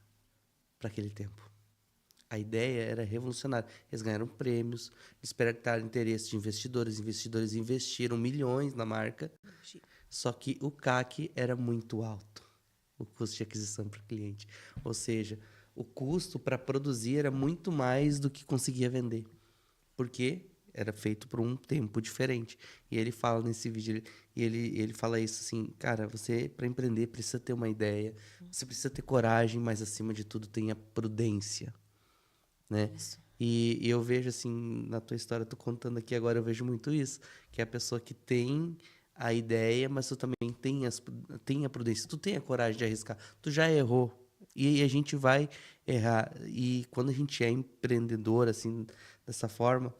para aquele tempo. A ideia era revolucionária. Eles ganharam prêmios, despertaram interesse de investidores. Investidores investiram milhões na marca. Só que o CAC era muito alto, o custo de aquisição para o cliente. Ou seja, o custo para produzir era muito mais do que conseguia vender. Porque era feito por um tempo diferente. E ele fala nesse vídeo, ele fala isso assim, cara, você para empreender precisa ter uma ideia, você precisa ter coragem, mas acima de tudo tenha prudência, né? Isso. E eu vejo assim, na tua história, tu contando aqui agora, eu vejo muito isso, que é a pessoa que tem a ideia, mas tu também tem a prudência, tu tem a coragem de arriscar, tu já errou, e a gente vai errar. E quando a gente é empreendedor, assim, dessa forma,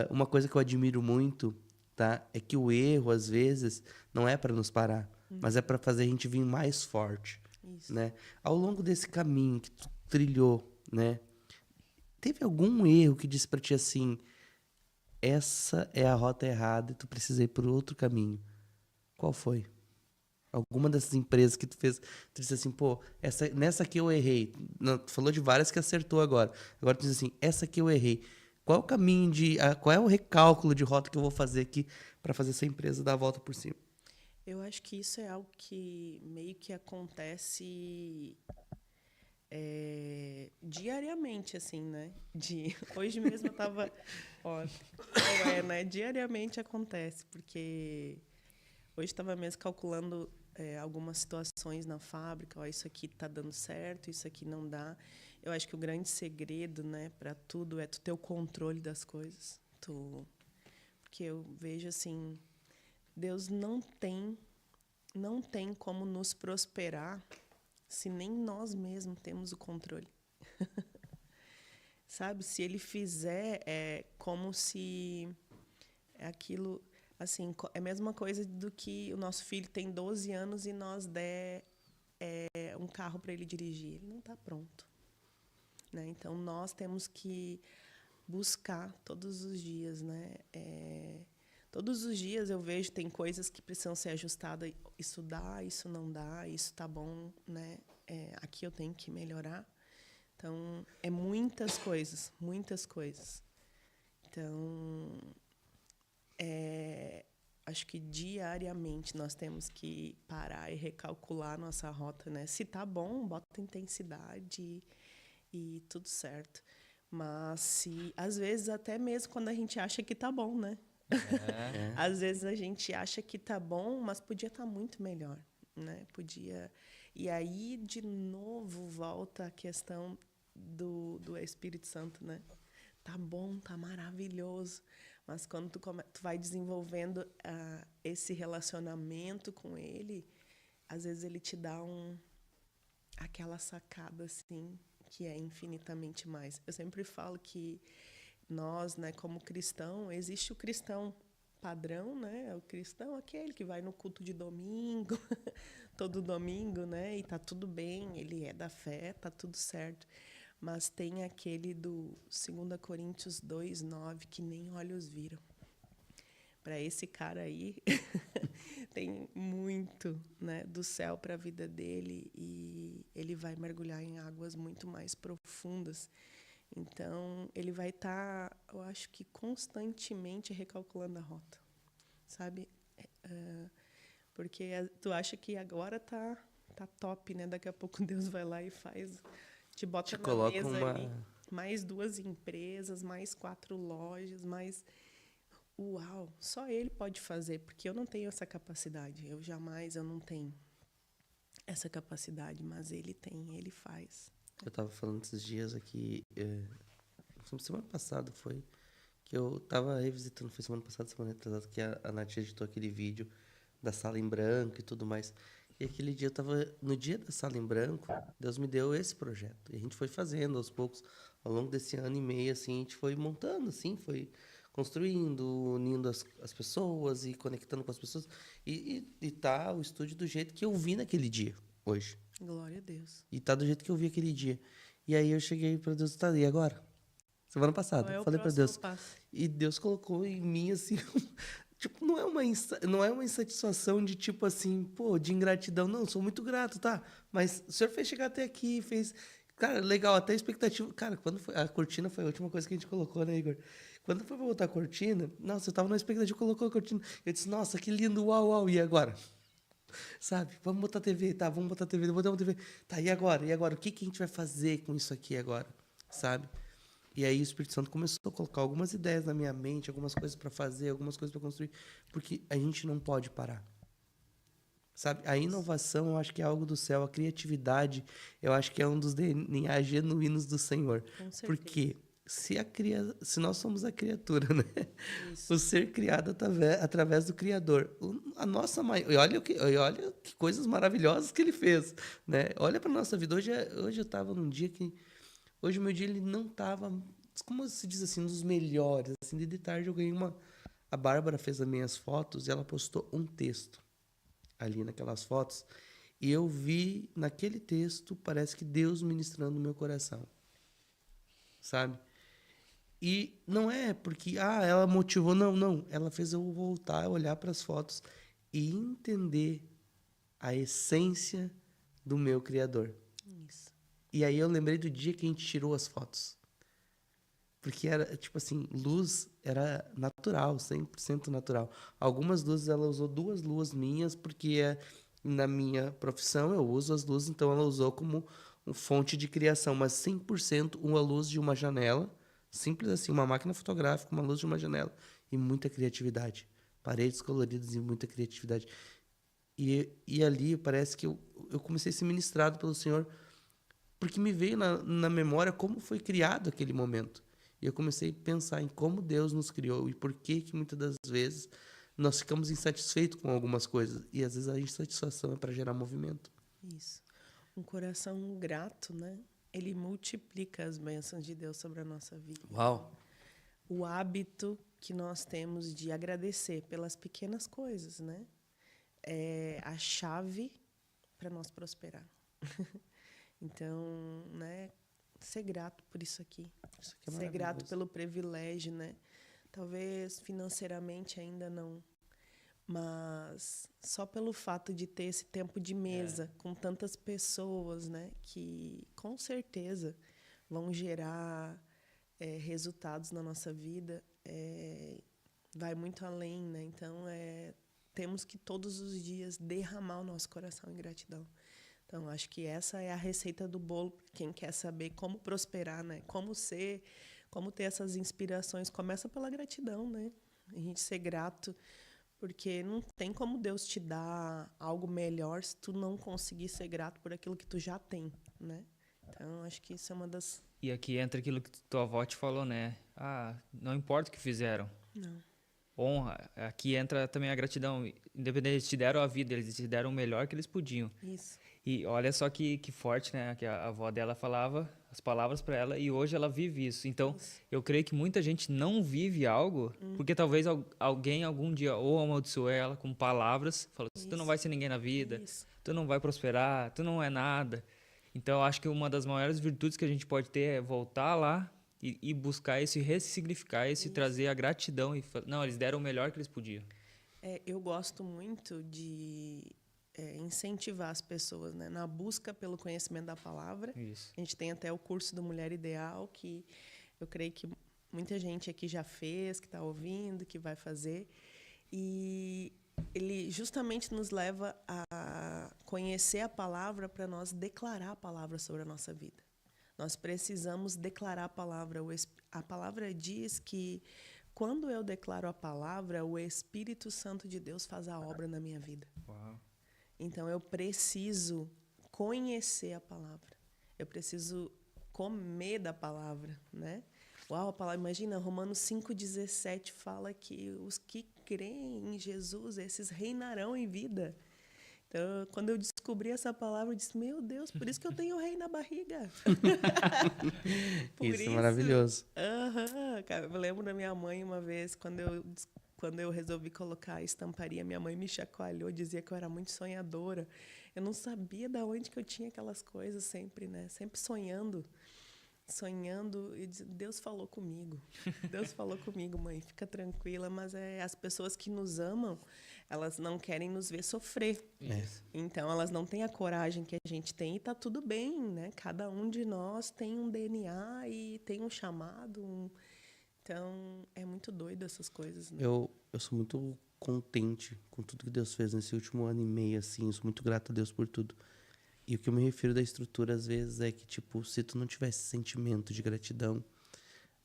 uma coisa que eu admiro muito, tá, é que o erro, às vezes, não é para nos parar, mas é para fazer a gente vir mais forte, Isso. né? Ao longo desse caminho que tu trilhou, né? Teve algum erro que disse para ti assim, essa é a rota errada e tu precisa ir por outro caminho? Qual foi? Alguma dessas empresas que tu fez, tu disse assim, pô, nessa aqui eu errei. Não, tu falou de várias que acertou agora. Agora tu diz assim, essa aqui eu errei. Qual é o caminho qual é o recálculo de rota que eu vou fazer aqui para fazer essa empresa dar a volta por cima? Eu acho que isso é algo que meio que acontece diariamente, assim, né? Hoje mesmo eu estava... né? Diariamente acontece, porque hoje estava mesmo calculando algumas situações na fábrica. Ó, isso aqui está dando certo, isso aqui não dá. Eu acho que o grande segredo, né, para tudo é tu ter o controle das coisas. Porque eu vejo assim, Deus não tem como nos prosperar se nem nós mesmos temos o controle. Sabe? Se ele fizer, é como se aquilo... Assim, é a mesma coisa do que o nosso filho tem 12 anos e nós der um carro para ele dirigir. Ele não está pronto. Né? Então, nós temos que buscar todos os dias. Né? Todos os dias eu vejo tem coisas que precisam ser ajustadas. Isso dá, isso não dá, isso está bom. Né? Aqui eu tenho que melhorar. Então, é muitas coisas, muitas coisas. Então... acho que diariamente nós temos que parar e recalcular nossa rota, né? Se tá bom, bota intensidade e tudo certo. Mas às vezes até mesmo quando a gente acha que tá bom, né? Às vezes a gente acha que tá bom, mas podia estar muito melhor, né? Podia. E aí de novo volta a questão do Espírito Santo, né? Tá bom, tá maravilhoso. Mas quando tu vai desenvolvendo esse relacionamento com ele, às vezes ele te dá aquela sacada assim, que é infinitamente mais. Eu sempre falo que nós, né, como cristão, existe o cristão padrão, né? O cristão aquele que vai no culto de domingo, todo domingo, né? E tá tudo bem, ele é da fé, tá tudo certo. Mas tem aquele do 2 Coríntios 2:9, que nem olhos viram. Para esse cara aí, tem muito, né, do céu para a vida dele, e ele vai mergulhar em águas muito mais profundas. Então, ele vai estar, eu acho que constantemente recalculando a rota, sabe? Porque tu acha que agora tá top, né? Daqui a pouco Deus vai lá e te bota na mesa ali, mais 2 empresas, mais 4 lojas, mais... Uau! Só ele pode fazer, porque eu não tenho essa capacidade. Eu não tenho essa capacidade, mas ele tem, ele faz. Eu estava falando esses dias aqui, semana passada foi, que eu estava revisitando, foi semana passada, semana retrasada, que a Nath editou aquele vídeo da sala em branco e tudo mais. E aquele dia no dia da sala em branco, Deus me deu esse projeto. E a gente foi fazendo aos poucos, ao longo desse ano e meio, assim, a gente foi montando, assim, foi construindo, unindo as pessoas e conectando com as pessoas. E tá o estúdio do jeito que eu vi naquele dia, hoje. Glória a Deus. E tá do jeito que eu vi aquele dia. E aí eu cheguei para Deus, tá, e agora? Semana passada, falei para Deus. Passo? E Deus colocou em mim, assim... Tipo, não é uma insatisfação de tipo assim, pô, de ingratidão. Não, sou muito grato, tá? Mas o senhor fez chegar até aqui, fez... Cara, legal, até a expectativa... Cara, quando foi... A cortina foi a última coisa que a gente colocou, né, Igor? Quando foi pra botar a cortina, nossa, eu tava na expectativa, colocou a cortina. Eu disse, nossa, que lindo, uau, uau, e agora? Sabe? Vamos botar TV, tá? Vamos botar TV, vou botar uma TV. Tá, e agora? E agora? O que a gente vai fazer com isso aqui agora? Sabe? E aí o Espírito Santo começou a colocar algumas ideias na minha mente, algumas coisas para fazer, algumas coisas para construir, porque a gente não pode parar. Sabe? A inovação, eu acho que é algo do céu, a criatividade, eu acho que é um dos DNA genuínos do Senhor. Com certeza. Porque se nós somos a criatura, né? Isso. O ser criado através do Criador. A nossa mãe, e olha que coisas maravilhosas que ele fez, né? Olha para nossa vida. Hoje eu estava num dia que hoje o meu dia ele não estava, como se diz assim, dos melhores. Assim, de tarde eu ganhei a Bárbara fez as minhas fotos e ela postou um texto ali naquelas fotos. E eu vi naquele texto, parece que Deus ministrando no meu coração. Sabe? E não é porque ela motivou, não. Ela fez eu voltar a olhar para as fotos e entender a essência do meu Criador. Isso. E aí eu lembrei do dia que a gente tirou as fotos. Porque era, tipo assim, luz era natural, 100% natural. Algumas luzes, ela usou 2 luzes minhas, porque na minha profissão eu uso as luzes, então ela usou como fonte de criação, mas 100% uma luz de uma janela, simples assim, uma máquina fotográfica, uma luz de uma janela, e muita criatividade. Paredes coloridas e muita criatividade. E ali parece que eu comecei a ser ministrado pelo Senhor, porque me veio na memória como foi criado aquele momento. E eu comecei a pensar em como Deus nos criou e por que muitas das vezes nós ficamos insatisfeitos com algumas coisas. E às vezes a insatisfação é para gerar movimento. Isso. Um coração grato, né? Ele multiplica as bênçãos de Deus sobre a nossa vida. Uau! O hábito que nós temos de agradecer pelas pequenas coisas, né? É a chave para nós prosperar. Então, né? Ser grato por isso aqui. Isso aqui é ser grato pelo privilégio, né? Talvez financeiramente ainda não, mas só pelo fato de ter esse tempo de mesa com tantas pessoas, né? Que com certeza vão gerar resultados na nossa vida, vai muito além, né? Então, temos que todos os dias derramar o nosso coração em gratidão. Então, acho que essa é a receita do bolo para quem quer saber como prosperar, né? Como ter essas inspirações. Começa pela gratidão, né? A gente ser grato, porque não tem como Deus te dar algo melhor se tu não conseguir ser grato por aquilo que tu já tem, né? Então, acho que isso é uma das... E aqui entra aquilo que tua avó te falou, né? Não importa o que fizeram. Não. Honra. Aqui entra também a gratidão. Independente, eles te deram a vida, eles te deram o melhor que eles podiam. Isso. E olha só que forte, né? Que a avó dela falava as palavras para ela e hoje ela vive isso. Então, eu creio que muita gente não vive algo porque talvez alguém algum dia ou amaldiçoou ela com palavras, falou: tu não vai ser ninguém na vida, tu não vai prosperar, tu não é nada. Então, eu acho que uma das maiores virtudes que a gente pode ter é voltar lá e buscar isso e ressignificar isso e trazer a gratidão. Não, eles deram o melhor que eles podiam. Eu gosto muito de incentivar as pessoas, né, na busca pelo conhecimento da palavra. Isso. A gente tem até o curso do Mulher Ideal, que eu creio que muita gente aqui já fez, que está ouvindo, que vai fazer. E ele justamente nos leva a conhecer a palavra para nós declarar a palavra sobre a nossa vida. Nós precisamos declarar a palavra. A palavra diz que quando eu declaro a palavra, o Espírito Santo de Deus faz a obra na minha vida. Uau. Então, eu preciso conhecer a palavra. Eu preciso comer da palavra, né? Uau, a palavra, imagina, Romanos 5,17 fala que os que creem em Jesus, esses reinarão em vida. Então, quando eu descobri essa palavra, eu disse, meu Deus, por isso que eu tenho rei na barriga. Isso é maravilhoso. Cara, eu lembro da minha mãe uma vez, quando eu resolvi colocar a estamparia, minha mãe me chacoalhou, dizia que eu era muito sonhadora. Eu não sabia de onde que eu tinha aquelas coisas sempre, né? Sempre sonhando, e Deus falou comigo. Deus falou comigo, mãe, fica tranquila, mas as pessoas que nos amam, elas não querem nos ver sofrer. Então, elas não têm a coragem que a gente tem e tá tudo bem, né? Cada um de nós tem um DNA e tem um chamado, Então, é muito doido essas coisas, né? Eu sou muito contente com tudo que Deus fez nesse último ano e meio, assim. Eu sou muito grato a Deus por tudo. E o que eu me refiro da estrutura, às vezes, é que, tipo, se tu não tivesse sentimento de gratidão,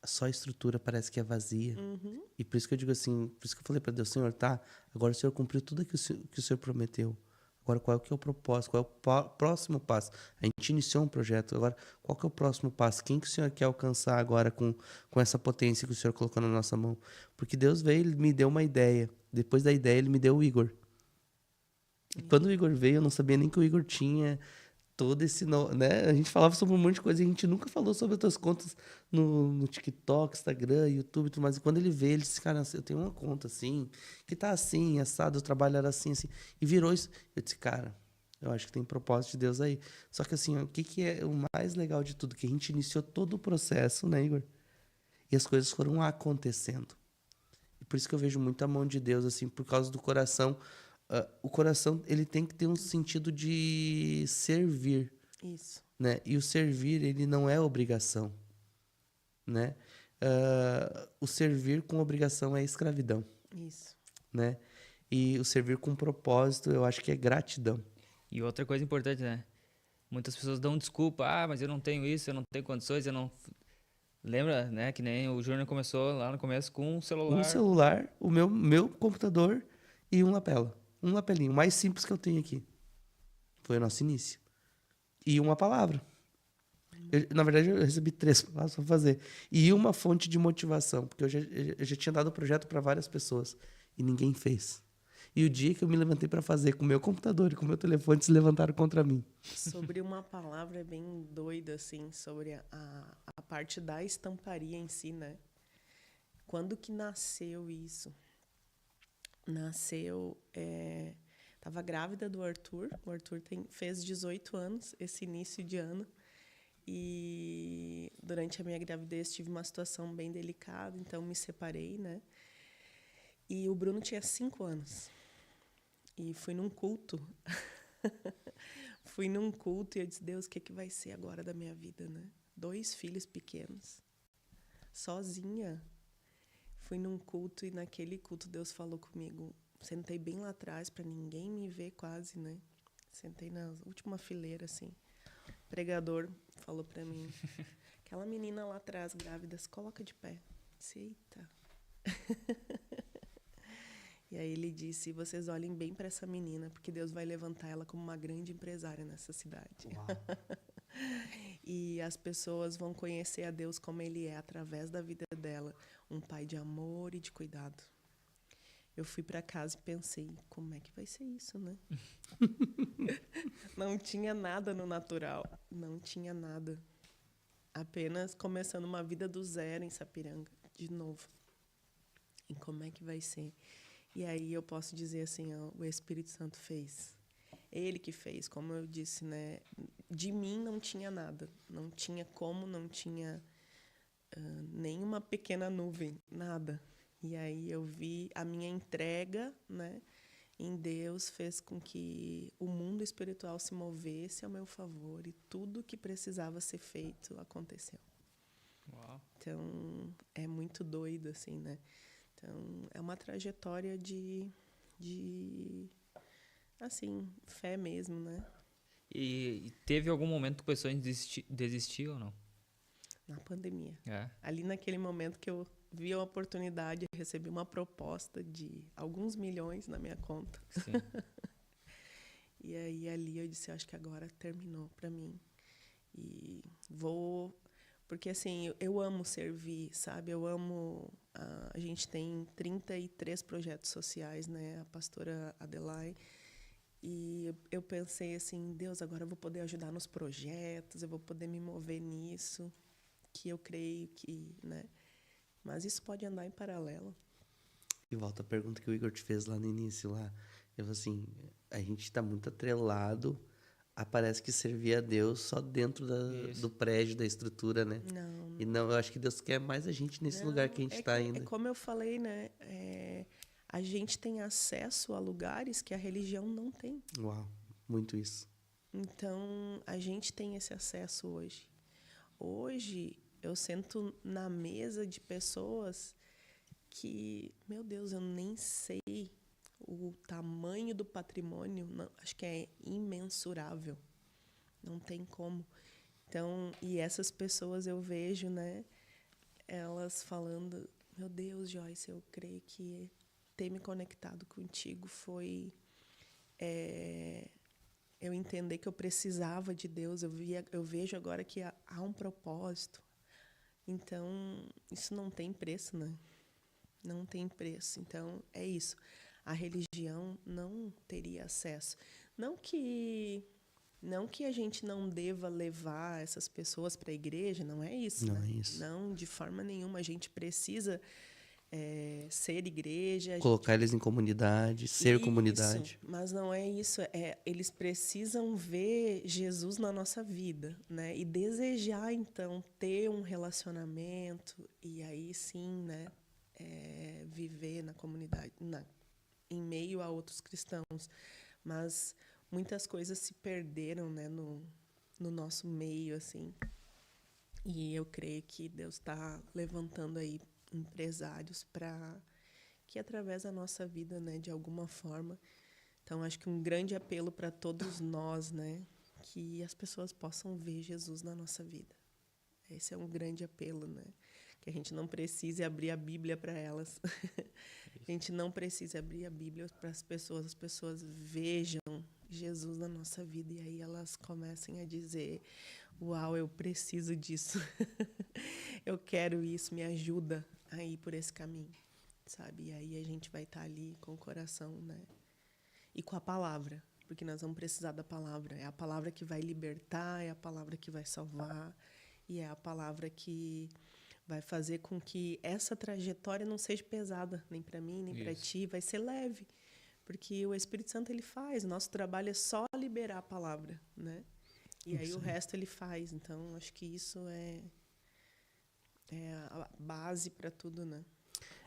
só a estrutura parece que é vazia. Uhum. E por isso que eu digo assim, por isso que eu falei para Deus, Senhor, tá, agora o Senhor cumpriu tudo que o Senhor prometeu. Agora, qual é o que é o propósito? Qual é o próximo passo? A gente iniciou um projeto. Agora, qual que é o próximo passo? Quem que o Senhor quer alcançar agora com essa potência que o Senhor colocou na nossa mão? Porque Deus veio, Ele me deu uma ideia. Depois da ideia, Ele me deu o Igor. E quando o Igor veio, eu não sabia nem que o Igor tinha todo esse... né? A gente falava sobre um monte de coisa e a gente nunca falou sobre outras contas no TikTok, Instagram, YouTube e tudo mais. E quando ele veio, ele disse, cara, eu tenho uma conta assim, que tá assim, assado, o trabalho era assim, assim. E virou isso. Eu disse, cara, eu acho que tem propósito de Deus aí. Só que assim, o que é o mais legal de tudo? Que a gente iniciou todo o processo, né, Igor? E as coisas foram acontecendo. E por isso que eu vejo muita mão de Deus, assim, por causa do coração. O coração, ele tem que ter um sentido de servir. Isso. Né? E o servir, ele não é obrigação. Né? O servir com obrigação é escravidão. Isso. Né? E o servir com propósito, eu acho que é gratidão. E outra coisa importante, né? Muitas pessoas dão desculpa, mas eu não tenho isso, eu não tenho condições, eu não... Lembra, né? Que nem o Júnior começou lá no começo com um celular. Um celular, o meu computador e um lapela. Um lapelinho, o mais simples que eu tenho aqui. Foi o nosso início. E uma palavra. Na verdade, eu recebi 3 palavras para fazer. E uma fonte de motivação, porque eu já tinha dado o projeto para várias pessoas e ninguém fez. E o dia que eu me levantei para fazer com o meu computador e com o meu telefone, se levantaram contra mim. Sobre uma palavra bem doida, assim, sobre a parte da estamparia em si, né? Quando que nasceu isso? Nasceu... Tava grávida do Arthur. O Arthur fez 18 anos, esse início de ano. E durante a minha gravidez tive uma situação bem delicada, então me separei, né? E o Bruno tinha 5 anos. E fui num culto. Fui num culto e eu disse, Deus, o que vai ser agora da minha vida, né? 2 filhos pequenos. Sozinha. Fui num culto e naquele culto Deus falou comigo. Sentei bem lá atrás para ninguém me ver quase, né? Sentei na última fileira, assim. O pregador falou para mim, aquela menina lá atrás, grávida, se coloca de pé. Disse, eita. E aí ele disse, vocês olhem bem para essa menina, porque Deus vai levantar ela como uma grande empresária nessa cidade. E as pessoas vão conhecer a Deus como Ele é, através da vida dela. Um pai de amor e de cuidado. Eu fui para casa e pensei, como é que vai ser isso, né? Não tinha nada no natural. Não tinha nada. Apenas começando uma vida do zero em Sapiranga, de novo. E como é que vai ser? E aí eu posso dizer assim, ó, o Espírito Santo fez. Ele que fez, como eu disse, né? De mim não tinha nada. Não tinha como, não tinha nenhuma pequena nuvem, nada. E aí eu vi a minha entrega, né, em Deus fez com que o mundo espiritual se movesse ao meu favor e tudo que precisava ser feito aconteceu. Uau. Então, é muito doido, assim, né? Então, é uma trajetória de assim, fé mesmo, né? E teve algum momento que a pessoa desistiu ou não? Na pandemia. É. Ali naquele momento que eu vi a oportunidade, recebi uma proposta de alguns milhões na minha conta. Sim. E aí ali eu disse, acho que agora terminou para mim. E vou... Porque assim, eu amo servir, sabe? Eu amo... A gente tem 33 projetos sociais, né? A pastora Adelaide. E eu pensei assim, Deus, agora eu vou poder ajudar nos projetos, eu vou poder me mover nisso, que eu creio que, né? Mas isso pode andar em paralelo. E volta a pergunta que o Igor te fez lá no início, lá. Eu falei assim, a gente está muito atrelado a parece que servir a Deus só dentro do prédio, da estrutura, né? Não. E não, eu acho que Deus quer mais a gente nesse lugar que a gente está ainda. É como eu falei, né? A gente tem acesso a lugares que a religião não tem. Uau, muito isso. Então, a gente tem esse acesso hoje. Hoje, eu sento na mesa de pessoas que, meu Deus, eu nem sei o tamanho do patrimônio, não, acho que é imensurável. Não tem como. Então, e essas pessoas eu vejo, né, elas falando, meu Deus, Joyce, eu creio que ter me conectado contigo foi eu entender que eu precisava de Deus. Eu vejo agora que há um propósito. Então, isso não tem preço, né? Não tem preço. Então, é isso. A religião não teria acesso. Não que a gente não deva levar essas pessoas para a igreja, não é isso, Não né? é isso. Não, de forma nenhuma. A gente precisa ser igreja. Colocar eles em comunidade, ser Isso, comunidade. mas não é isso. Eles precisam ver Jesus na nossa vida, né? E desejar, então, ter um relacionamento e aí sim, né? Viver na comunidade, em meio a outros cristãos. Mas muitas coisas se perderam, né? No nosso meio, assim. E eu creio que Deus está levantando aí empresários para que através da nossa vida, né, de alguma forma. Então, acho que um grande apelo para todos nós, né, que as pessoas possam ver Jesus na nossa vida. Esse é um grande apelo, né, que a gente não precise abrir a Bíblia para elas. A gente não precisa abrir a Bíblia para as pessoas vejam Jesus na nossa vida e aí elas comecem a dizer: uau, eu preciso disso. Eu quero isso, me ajuda a ir por esse caminho, sabe? E aí a gente vai estar ali com o coração, né? E com a palavra, porque nós vamos precisar da palavra. É a palavra que vai libertar, é a palavra que vai salvar, e é a palavra que vai fazer com que essa trajetória não seja pesada, nem para mim, nem para ti, vai ser leve. Porque o Espírito Santo, ele faz, o nosso trabalho é só liberar a palavra, né? E aí o resto ele faz. Então, acho que isso é a base para tudo, né?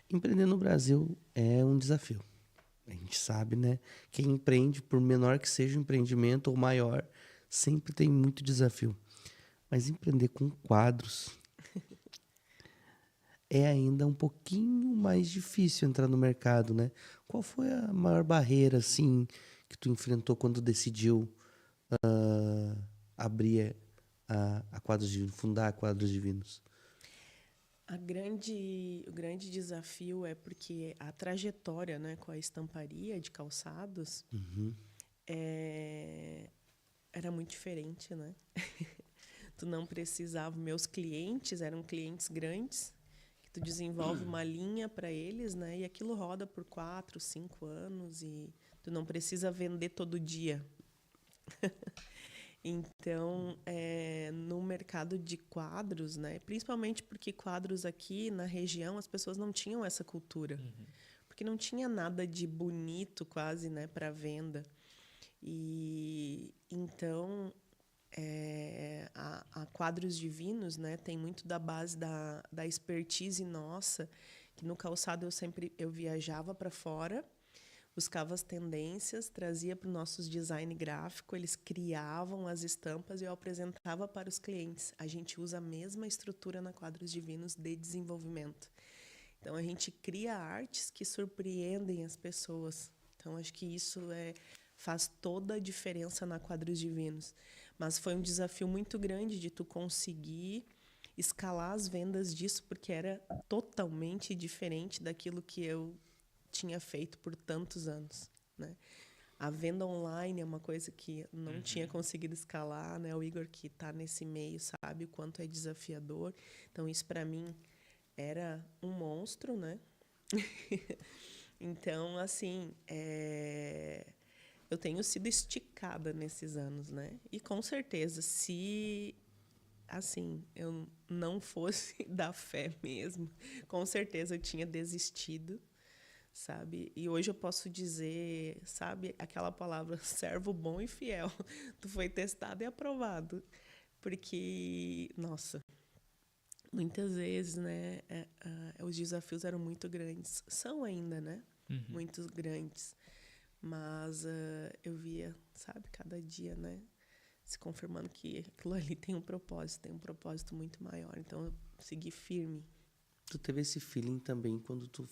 Empreender no Brasil é um desafio. A gente sabe, né? Quem empreende, por menor que seja o empreendimento ou maior, sempre tem muito desafio. Mas empreender com quadros é ainda um pouquinho mais difícil entrar no mercado, né? Qual foi a maior barreira, assim, que tu enfrentou quando decidiu abrir a Quadros Divinos, fundar a Quadros Divinos? O grande desafio é porque a trajetória, né, com a estamparia de calçados era muito diferente, né? Tu não precisava. Meus clientes eram clientes grandes, que tu desenvolve uma linha para eles, né? E aquilo roda por 4, 5 anos e tu não precisa vender todo dia. Então, no mercado de quadros, né, principalmente porque quadros aqui na região, as pessoas não tinham essa cultura. Porque não tinha nada de bonito quase, né, para venda. E então, a Quadros Divinos, né, tem muito da base da expertise nossa, que no calçado eu viajava para fora, buscava as tendências, trazia para os nossos design gráfico, eles criavam as estampas e eu apresentava para os clientes. A gente usa a mesma estrutura na Quadros Divinos de desenvolvimento. Então, a gente cria artes que surpreendem as pessoas. Então, acho que isso faz toda a diferença na Quadros Divinos. Mas foi um desafio muito grande de tu conseguir escalar as vendas disso, porque era totalmente diferente daquilo que eu tinha feito por tantos anos, né? A venda online é uma coisa que não tinha conseguido escalar, né? O Igor, que está nesse meio, sabe o quanto é desafiador. Então, isso para mim era um monstro, né? Então, assim, eu tenho sido esticada nesses anos, né? E com certeza, se assim eu não fosse da fé mesmo, com certeza eu tinha desistido, sabe? E hoje eu posso dizer, sabe, aquela palavra servo bom e fiel. Tu foi testado e aprovado. Porque, nossa, muitas vezes, né, os desafios eram muito grandes. São ainda, né? Muito grandes. Mas eu via, sabe, cada dia, né, se confirmando que aquilo ali tem um propósito muito maior. Então, eu segui firme. Tu teve esse feeling também quando tu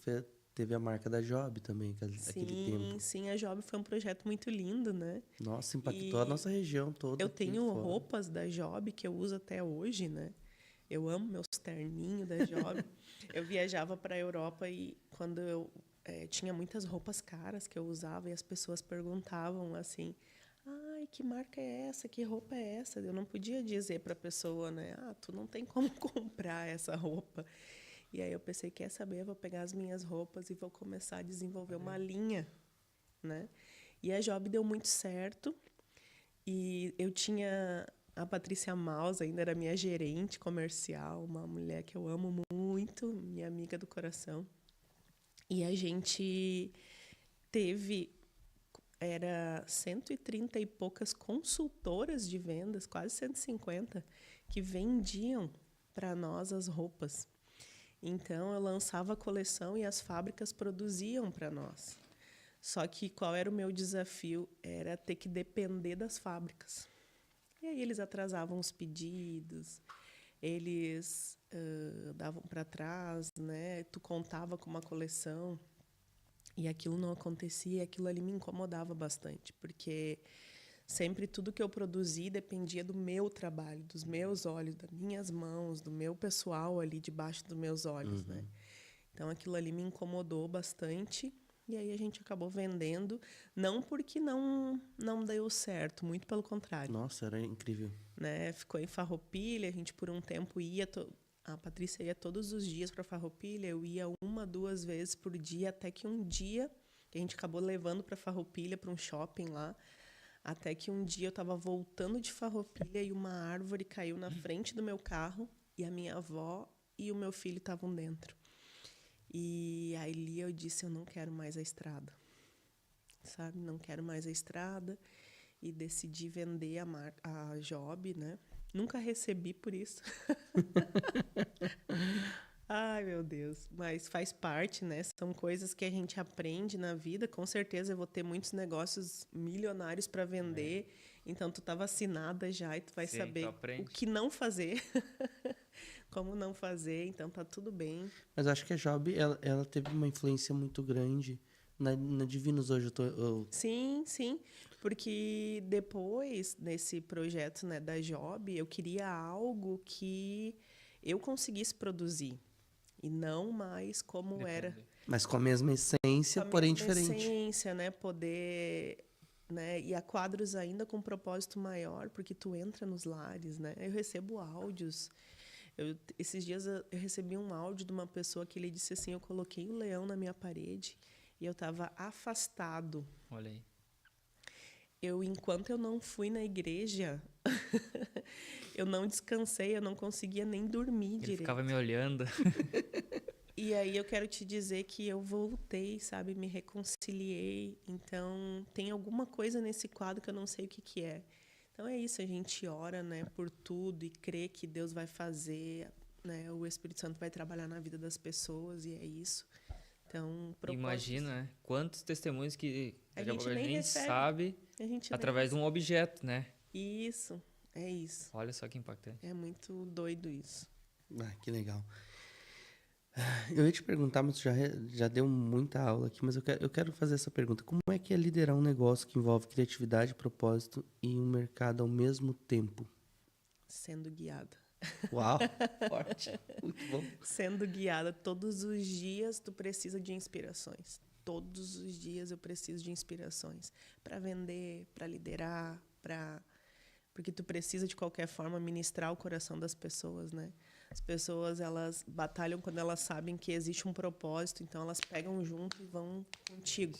teve a marca da Job também, aquele tempo. Sim, a Job foi um projeto muito lindo, né? Nossa, impactou a nossa região toda. Eu tenho roupas da Job que eu uso até hoje, né? Eu amo meus terninhos da Job. Eu viajava para a Europa e quando eu tinha muitas roupas caras que eu usava e as pessoas perguntavam assim, ai, que marca é essa? Que roupa é essa? Eu não podia dizer para a pessoa, né? Ah, tu não tem como comprar essa roupa. E aí eu pensei, quer saber? Eu vou pegar as minhas roupas e vou começar a desenvolver uma linha, né? E a Job deu muito certo. E eu tinha a Patrícia Maus, ainda era minha gerente comercial, uma mulher que eu amo muito, minha amiga do coração. E a gente era 130 e poucas consultoras de vendas, quase 150, que vendiam para nós as roupas. Então, eu lançava a coleção e as fábricas produziam para nós. Só que qual era o meu desafio? Era ter que depender das fábricas. E aí eles atrasavam os pedidos, eles davam para trás, né? Tu contava com uma coleção e aquilo não acontecia, aquilo ali me incomodava bastante, porque sempre tudo que eu produzi dependia do meu trabalho, dos meus olhos, das minhas mãos, do meu pessoal ali debaixo dos meus olhos, né? Então aquilo ali me incomodou bastante. E aí a gente acabou vendendo, não porque não deu certo, muito pelo contrário. Nossa, era incrível. Né? Ficou em Farroupilha, a gente por um tempo ia, a Patrícia ia todos os dias para Farroupilha, eu ia 1, 2 vezes por dia, até que um dia, que a gente acabou levando para Farroupilha, para um shopping lá, até que um dia eu estava voltando de Farroupilha e uma árvore caiu na frente do meu carro e a minha avó e o meu filho estavam dentro. E ali eu disse, eu não quero mais a estrada, sabe? Não quero mais a estrada. E decidi vender a Job, né? Nunca recebi por isso. Ai, meu Deus. Mas faz parte, né? São coisas que a gente aprende na vida. Com certeza eu vou ter muitos negócios milionários para vender. Então, tu tá vacinada já e tu vai saber o que não fazer. Como não fazer, então tá tudo bem. Mas acho que a Job, ela teve uma influência muito grande na Divinos hoje. Sim, sim. Porque depois desse projeto, né, da Job, eu queria algo que eu conseguisse produzir. E não mais como era. Mas com a mesma essência, porém diferente. Essência, né? Poder... Né? E a quadros ainda com um propósito maior, porque tu entra nos lares, né? Eu recebo áudios. Esses dias eu recebi um áudio de uma pessoa que ele disse assim, eu coloquei o leão na minha parede e eu estava afastado. Olha aí. Enquanto eu não fui na igreja, eu não descansei, eu não conseguia nem dormir direito. Ele ficava me olhando. E aí eu quero te dizer que eu voltei, sabe? Me reconciliei. Então, tem alguma coisa nesse quadro que eu não sei o que é. Então, é isso. A gente ora, né, por tudo e crê que Deus vai fazer, né? O Espírito Santo vai trabalhar na vida das pessoas e é isso. Então, imagina, né? Quantos testemunhos que a gente sabe através de um objeto, né? Isso, é isso. Olha só que impactante. É muito doido isso. Ah, que legal. Eu ia te perguntar, mas já deu muita aula aqui, mas eu quero fazer essa pergunta. Como é que é liderar um negócio que envolve criatividade, propósito e um mercado ao mesmo tempo? Sendo guiada. Uau, forte. Muito bom. Sendo guiada todos os dias, tu precisa de inspirações. Todos os dias eu preciso de inspirações para vender, para liderar, porque tu precisa de qualquer forma ministrar o coração das pessoas, né? As pessoas, elas batalham quando elas sabem que existe um propósito, então elas pegam junto e vão contigo.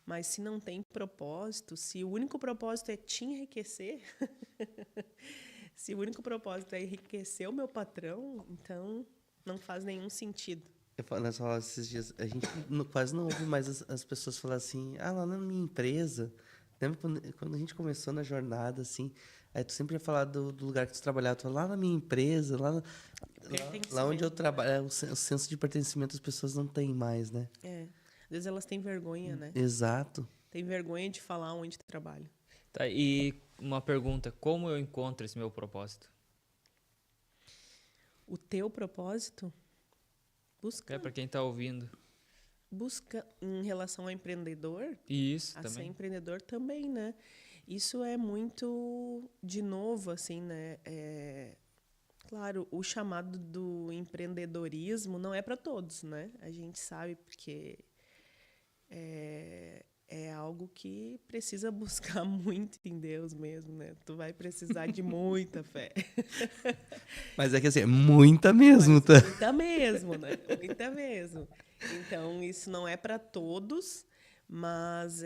Mas se não tem propósito, se o único propósito é te enriquecer, se o único propósito é enriquecer o meu patrão, então não faz nenhum sentido. Nós falamos esses dias, a gente quase não ouve mais as pessoas falar assim, lá na minha empresa, lembra quando a gente começou na jornada, assim, aí tu sempre ia falar do lugar que tu trabalhava, tu falava, lá na minha empresa, lá onde eu trabalho, o senso de pertencimento as pessoas não têm mais, né? Às vezes elas têm vergonha, né? Exato. Tem vergonha de falar onde trabalha. Tá, e uma pergunta, como eu encontro esse meu propósito? O teu propósito? Busca. Para quem está ouvindo. Busca em relação ao empreendedor. Isso, a também. ser empreendedor também, né? Isso é muito, de novo, assim, né? Claro, claro, o chamado do empreendedorismo não é para todos, né? A gente sabe porque é algo que precisa buscar muito em Deus mesmo, né? Tu vai precisar de muita fé. Mas é que assim, é muita mesmo, tá? Muita mesmo, né? Muita mesmo. Então, isso não é para todos, mas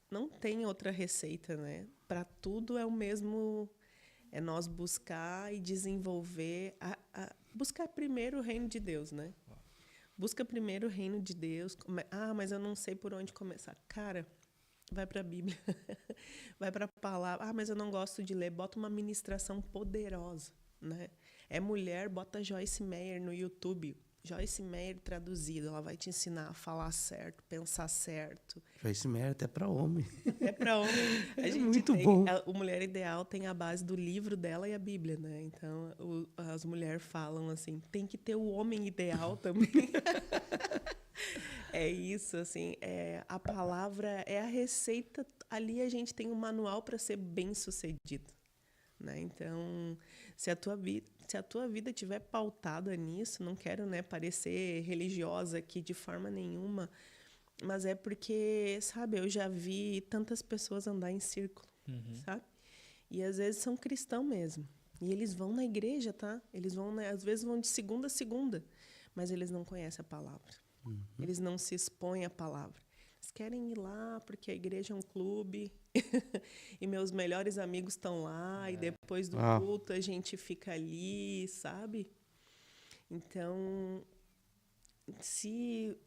não tem outra receita, né? Para tudo é o mesmo, é nós buscar e desenvolver, buscar primeiro o reino de Deus, né? Busca primeiro o reino de Deus. Mas eu não sei por onde começar. Cara, vai para a Bíblia. Vai para a palavra. Mas eu não gosto de ler. Bota uma ministração poderosa, né? É mulher, bota Joyce Meyer no YouTube. Joyce Meyer traduzido. Ela vai te ensinar a falar certo, pensar certo. Joyce Meyer até para homem. É para homem. A gente muito bom. O Mulher Ideal tem a base do livro dela e a Bíblia, né? Então, as mulheres falam assim, tem que ter o homem ideal também. É isso, assim, a palavra é a receita. Ali a gente tem um manual para ser bem-sucedido, né? Então, se a tua vida estiver pautada nisso, não quero, né, parecer religiosa aqui de forma nenhuma, mas é porque, sabe, eu já vi tantas pessoas andar em círculo, sabe? E às vezes são cristãos mesmo. E eles vão na igreja, tá? Eles vão, né, às vezes vão de segunda a segunda, mas eles não conhecem a palavra. Eles não se expõem à palavra. Eles querem ir lá porque a igreja é um clube e meus melhores amigos estão lá e depois do culto a gente fica ali, sabe? Então, se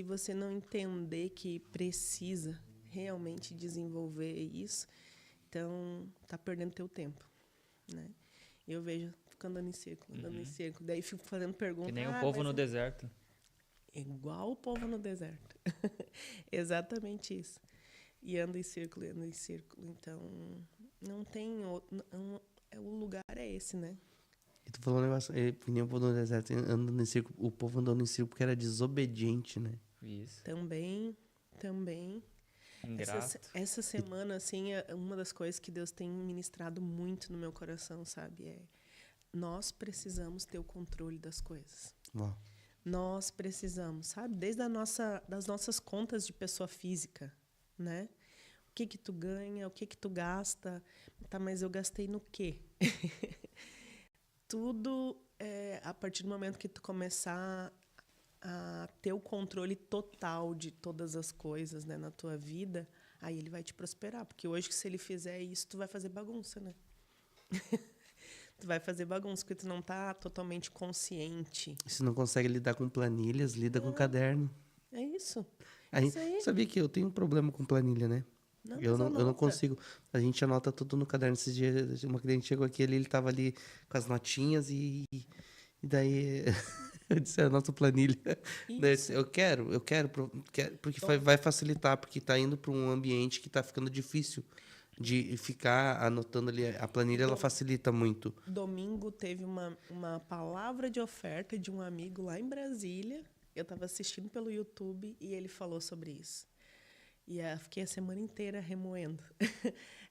você não entender que precisa realmente desenvolver isso, então tá perdendo teu tempo, né? Eu vejo, fico andando em círculo, daí fico fazendo perguntas. Que nem o povo no deserto. Igual o povo no deserto. Exatamente isso. E anda em círculo. Então, não tem outro. O lugar é esse, né? E tu falou um negócio, que nem o povo no deserto, andando em círculo, o povo andando em círculo porque era desobediente, né? Isso. Também. Ingrato. Essa semana, assim, uma das coisas que Deus tem ministrado muito no meu coração, sabe? Nós precisamos ter o controle das coisas. Uau. Nós precisamos, sabe? Desde das nossas contas de pessoa física, né? O que tu ganha, o que tu gasta. Tá, mas eu gastei no quê? Tudo, a partir do momento que tu começar a ter o controle total de todas as coisas, né, na tua vida, aí ele vai te prosperar. Porque hoje, se ele fizer isso, tu vai fazer bagunça, né? Tu vai fazer bagunça, porque tu não tá totalmente consciente. Se não consegue lidar com planilhas, lida com caderno. É isso. Isso aí. Sabia que eu tenho um problema com planilha, né? Eu não consigo. A gente anota tudo no caderno. Esses dias, uma cliente chegou aqui, ele tava ali com as notinhas e daí eu disse, anota planilha. Daí eu disse, eu quero, porque vai facilitar, porque tá indo para um ambiente que tá ficando difícil de ficar anotando ali. A planilha, ela facilita muito. Domingo teve uma palavra de oferta de um amigo lá em Brasília. Eu estava assistindo pelo YouTube e ele falou sobre isso. E fiquei a semana inteira remoendo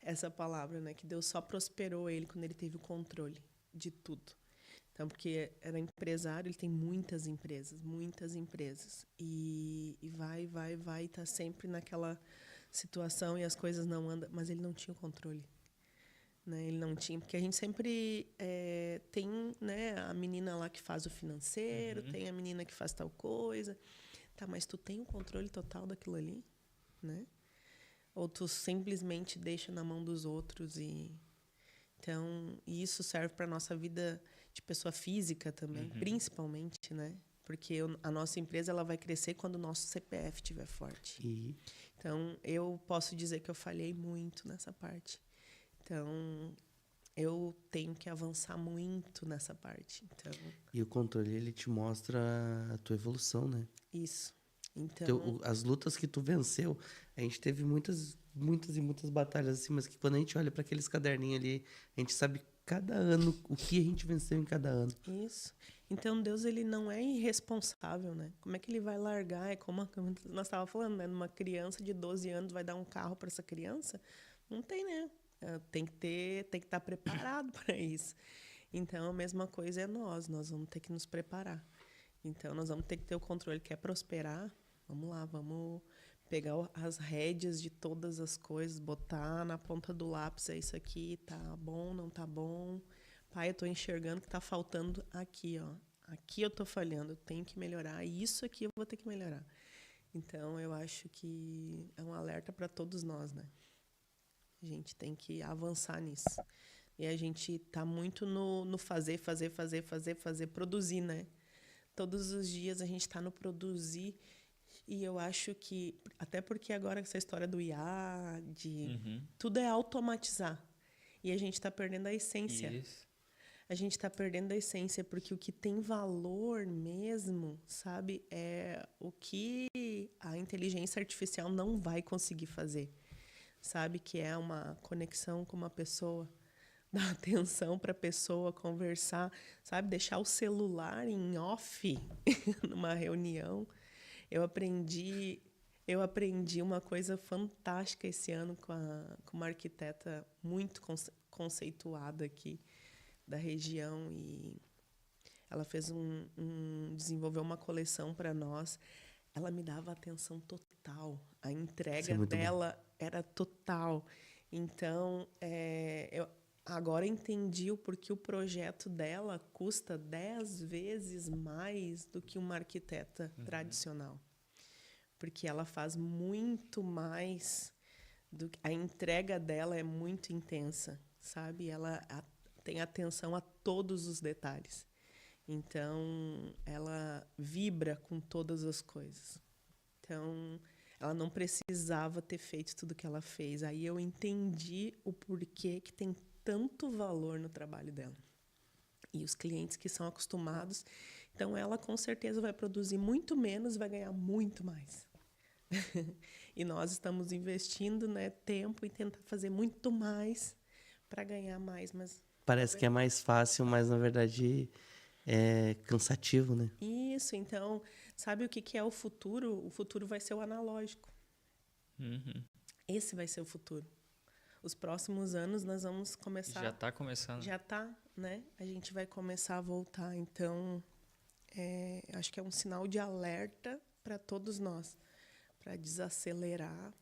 essa palavra, né? Que Deus só prosperou ele quando ele teve o controle de tudo. Então, porque era empresário, ele tem muitas empresas. E vai, tá sempre naquela situação e as coisas não andam, mas ele não tinha o controle, né? Ele não tinha, porque a gente sempre tem, né, a menina lá que faz o financeiro, tem a menina que faz tal coisa, tá? Mas tu tem o controle total daquilo ali, né? Ou tu simplesmente deixa na mão dos outros então isso serve para nossa vida de pessoa física também, principalmente, né? Porque a nossa empresa ela vai crescer quando o nosso CPF estiver forte. Então, eu posso dizer que eu falhei muito nessa parte. Então, eu tenho que avançar muito nessa parte. Então, e o controle, ele te mostra a tua evolução, né? Isso. Então, as lutas que tu venceu, a gente teve muitas e muitas batalhas assim, mas que quando a gente olha para aqueles caderninhos ali, a gente sabe cada ano o que a gente venceu em cada ano. Isso. Então, Deus, ele não é irresponsável, né? Como é que ele vai largar? É como nós estávamos falando, né? Uma criança de 12 anos vai dar um carro para essa criança? Não tem, né? Tem que estar preparado para isso. Então, a mesma coisa é nós vamos ter que nos preparar. Então, nós vamos ter que ter o controle. Quer prosperar? Vamos lá, vamos pegar as rédeas de todas as coisas, botar na ponta do lápis, é isso aqui, tá bom, não tá bom. Pai, eu estou enxergando que está faltando aqui, ó. Aqui eu estou falhando, eu tenho que melhorar, isso aqui eu vou ter que melhorar. Então, eu acho que é um alerta para todos nós, né? A gente tem que avançar nisso. E a gente tá muito no fazer, produzir, né? Todos os dias a gente está no produzir. E eu acho que, até porque agora essa história do IA, tudo é automatizar. E a gente está perdendo a essência. Isso. A gente está perdendo a essência, porque o que tem valor mesmo, sabe, é o que a inteligência artificial não vai conseguir fazer. Sabe, que é uma conexão com uma pessoa, dar atenção para a pessoa, conversar, sabe, deixar o celular em off numa reunião. Eu aprendi uma coisa fantástica esse ano com uma arquiteta muito conceituada aqui da região, e ela fez desenvolveu uma coleção para nós. Ela me dava atenção total. A entrega dela era total. Então, eu agora entendi o porquê o projeto dela custa 10 vezes mais do que uma arquiteta tradicional. Porque ela faz muito mais. A entrega dela é muito intensa, sabe? Ela tem atenção a todos os detalhes. Então, ela vibra com todas as coisas. Então, ela não precisava ter feito tudo que ela fez. Aí eu entendi o porquê que tem tanto valor no trabalho dela. E os clientes que são acostumados. Então, ela com certeza vai produzir muito menos, vai ganhar muito mais. E nós estamos investindo, né, tempo em tentar fazer muito mais para ganhar mais. Mas Parece que é mais fácil, mas na verdade é cansativo, né? isso, então, sabe o que é o futuro? O futuro vai ser o analógico. Esse vai ser o futuro. Os próximos anos nós vamos começar... Já está começando. Já está, né? A gente vai começar a voltar. Então, acho que é um sinal de alerta para todos nós, para desacelerar.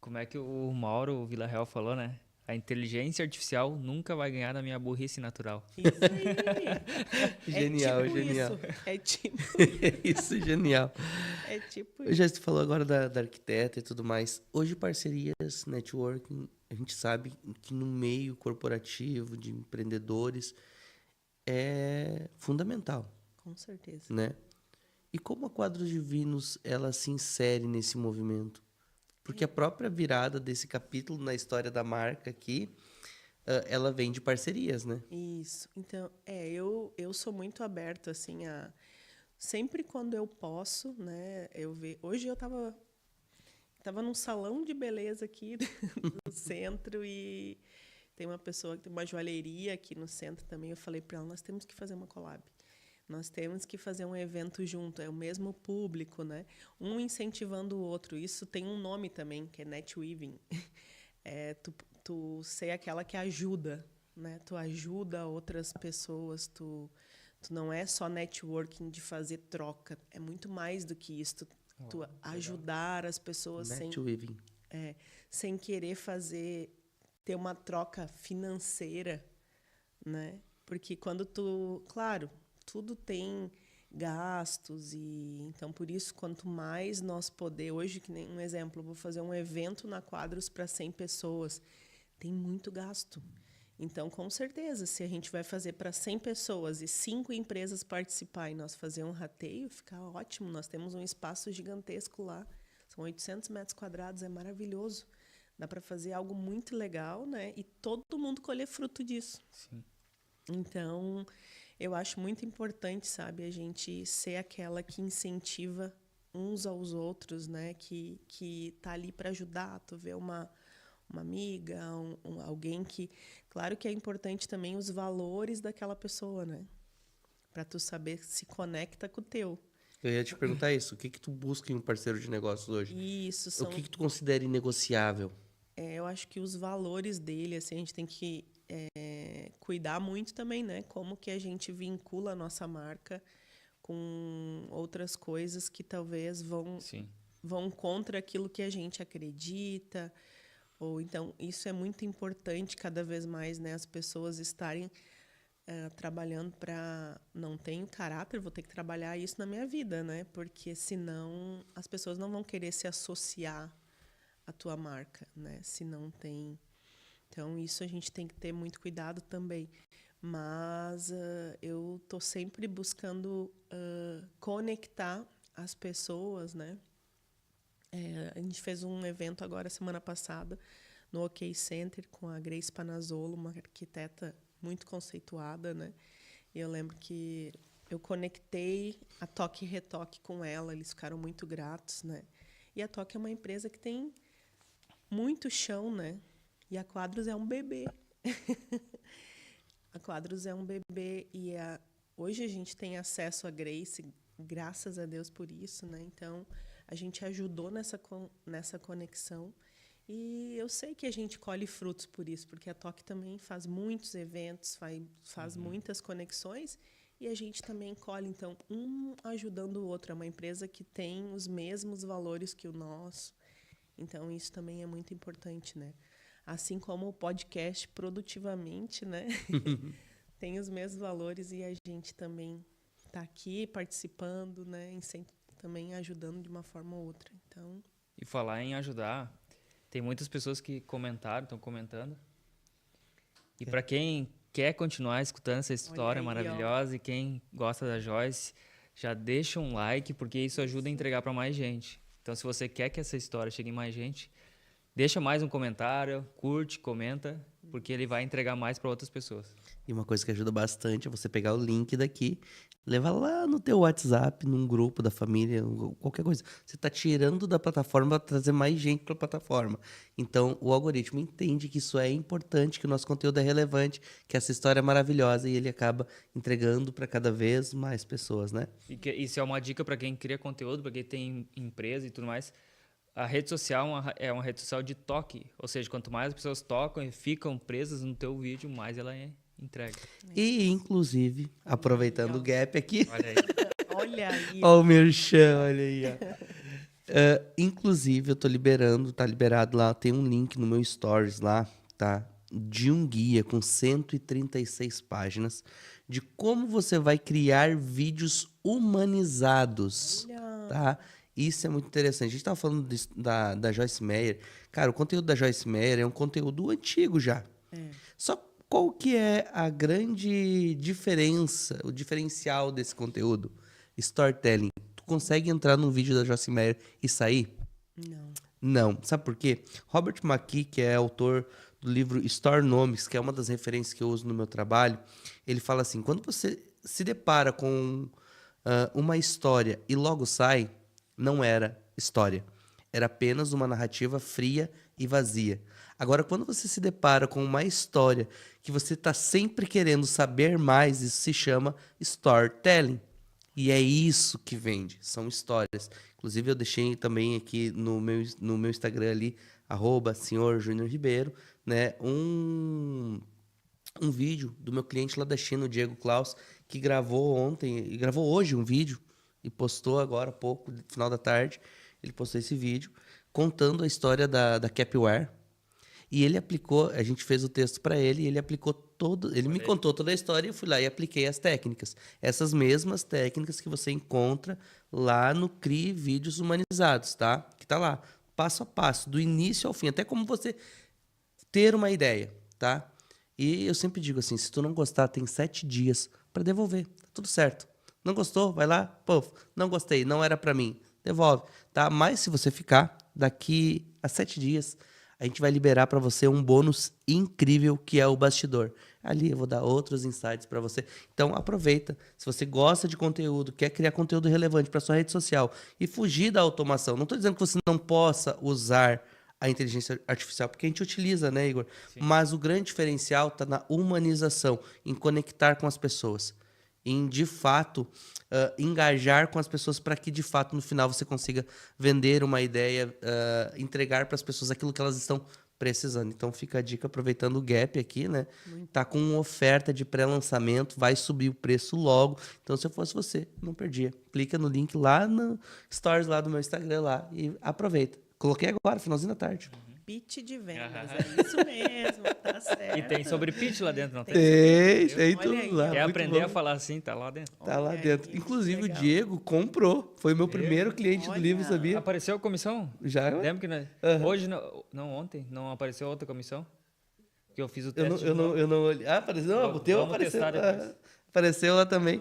Como é que o Mauro Villarreal falou, né? A inteligência artificial nunca vai ganhar da minha burrice natural. Isso aí. Genial, tipo genial. Isso. É tipo Isso, genial. É tipo Já você falou agora da arquiteta e tudo mais. Hoje, parcerias, networking, a gente sabe que no meio corporativo, de empreendedores, é fundamental, Com certeza. né? E como a Quadros Divinos, ela se insere nesse movimento? Porque a própria virada desse capítulo na história da marca aqui, ela vem de parcerias, né? Isso. Então, eu sou muito aberta, assim, a... Sempre quando eu posso, né, Hoje eu tava num salão de beleza aqui no centro, e tem uma pessoa que tem uma joalheria aqui no centro também. Eu falei para ela, nós temos que fazer uma collab. Nós temos que fazer um evento junto, é o mesmo público, né? Um incentivando o outro. Isso tem um nome também, que é netweaving. É tu ser aquela que ajuda, né? Tu ajuda outras pessoas, tu não é só networking de fazer troca, é muito mais do que isso. Tu ajudar as pessoas Netweaving. sem querer ter uma troca financeira, né? Porque quando claro, tudo tem gastos, e então por isso quanto mais nós hoje, que nem um exemplo, eu vou fazer um evento na Quadros para 100 pessoas, tem muito gasto. Então, com certeza, se a gente vai fazer para 100 pessoas e 5 empresas participar e nós fazer um rateio, fica ótimo. Nós temos um espaço gigantesco lá, são 800 metros quadrados, é maravilhoso. Dá para fazer algo muito legal, né? E todo mundo colher fruto disso. Sim. Então, eu acho muito importante, sabe, a gente ser aquela que incentiva uns aos outros, né? Que tá ali para ajudar. Tu vê uma amiga, alguém que... Claro que é importante também os valores daquela pessoa, né? Para tu saber se conecta com o teu. Eu ia te perguntar isso. O que tu busca em um parceiro de negócios hoje? Isso O que tu considera inegociável? Eu acho que os valores dele, assim, a gente tem que cuidar muito também, né? Como que a gente vincula a nossa marca com outras coisas que talvez vão contra aquilo que a gente acredita. Ou então, isso é muito importante cada vez mais, né? As pessoas estarem trabalhando para... Não tenho caráter, vou ter que trabalhar isso na minha vida, né? Porque senão as pessoas não vão querer se associar à tua marca, né? Se não tem... Então, isso a gente tem que ter muito cuidado também. Mas eu estou sempre buscando conectar as pessoas, né? A gente fez um evento agora, semana passada, no OK Center, com a Grace Panazzolo, uma arquiteta muito conceituada, né? E eu lembro que eu conectei a Toque e Retoque com ela, eles ficaram muito gratos, né? E a Toque é uma empresa que tem muito chão, né? E a Quadros é um bebê. A Quadros é um bebê e hoje a gente tem acesso a Grace, graças a Deus por isso, né? Então, a gente ajudou nessa conexão e eu sei que a gente colhe frutos por isso, porque a Toque também faz muitos eventos, faz muitas conexões e a gente também colhe, então, um ajudando o outro. É uma empresa que tem os mesmos valores que o nosso, então isso também é muito importante, né? Assim como o podcast produtivamente, né? Tem os mesmos valores e a gente também está aqui participando, né? Também ajudando de uma forma ou outra. Então... E falar em ajudar, tem muitas pessoas que estão comentando. E para quem quer continuar escutando essa história maravilhosa e quem gosta da Joyce, já deixa um like, porque isso ajuda a entregar para mais gente. Então, se você quer que essa história chegue em mais gente, deixa mais um comentário, curte, comenta, porque ele vai entregar mais para outras pessoas. E uma coisa que ajuda bastante é você pegar o link daqui, levar lá no teu WhatsApp, num grupo da família, qualquer coisa. Você está tirando da plataforma para trazer mais gente para a plataforma. Então, o algoritmo entende que isso é importante, que o nosso conteúdo é relevante, que essa história é maravilhosa e ele acaba entregando para cada vez mais pessoas, né? E isso é uma dica para quem cria conteúdo, para quem tem empresa e tudo mais. A rede social é uma rede social de toque, ou seja, quanto mais as pessoas tocam e ficam presas no teu vídeo, mais ela é entregue. E, inclusive, aproveitando o gap aqui... Olha aí. Olha aí. Olha o merchan, olha aí. Inclusive, eu tô tá liberado lá, tem um link no meu stories lá, tá? De um guia com 136 páginas de como você vai criar vídeos humanizados, tá? Isso é muito interessante. A gente estava falando da Joyce Meyer. Cara, o conteúdo da Joyce Meyer é um conteúdo antigo já. Só qual que é a grande diferença, o diferencial desse conteúdo? Storytelling. Tu consegue entrar num vídeo da Joyce Meyer e sair? Não. Sabe por quê? Robert McKee, que é autor do livro Storynomics, que é uma das referências que eu uso no meu trabalho, ele fala assim, quando você se depara com uma história e logo sai, não era história. Era apenas uma narrativa fria e vazia. Agora, quando você se depara com uma história que você está sempre querendo saber mais, isso se chama storytelling. E é isso que vende, são histórias. Inclusive, eu deixei também aqui no meu Instagram ali, @senhor_junior_ribeiro, né, um vídeo do meu cliente lá da China, o Diego Klaus, que gravou hoje um vídeo e postou agora há pouco, no final da tarde, ele postou esse vídeo contando a história da Capware. E ele aplicou, a gente fez o texto para ele e ele aplicou ele me contou toda a história e eu fui lá e apliquei as técnicas. Essas mesmas técnicas que você encontra lá no Crie Vídeos Humanizados, tá? Que tá lá, passo a passo, do início ao fim, até como você ter uma ideia, tá? E eu sempre digo assim, se tu não gostar, tem 7 dias para devolver, tá tudo certo. Não gostou? Vai lá, pô, não gostei, não era para mim, devolve, tá? Mas se você ficar, daqui a 7 dias, a gente vai liberar para você um bônus incrível que é o bastidor. Ali eu vou dar outros insights para você. Então aproveita. Se você gosta de conteúdo, quer criar conteúdo relevante para sua rede social e fugir da automação. Não estou dizendo que você não possa usar a inteligência artificial, porque a gente utiliza, né, Igor? Sim. Mas o grande diferencial está na humanização, em conectar com as pessoas, em, de fato, engajar com as pessoas para que, de fato, no final você consiga vender uma ideia, entregar para as pessoas aquilo que elas estão precisando. Então fica a dica, aproveitando o gap aqui, né? Tá com uma oferta de pré-lançamento, vai subir o preço logo. Então, se eu fosse você, não perdia. Clica no link lá no stories lá do meu Instagram lá e aproveita. Coloquei agora, finalzinho da tarde. Pitch de vendas, é isso mesmo, tá certo. E tem sobre pitch lá dentro, não tem? Tem Olha tudo aí, lá. ó. Quer muito aprender bom. a falar assim, tá lá dentro. Tá lá Olha dentro. aí, Inclusive, o legal. Diego comprou. Foi meu primeiro cliente do Olha. livro, sabia? Apareceu a comissão? Já? Lembra que Aham. hoje, não, ontem, não apareceu outra comissão? Que eu fiz o Eu teste não, de eu não, novo. eu não olhei. Ah, apareceu? Não, o teu Vamos apareceu. testar depois. Apareceu lá também.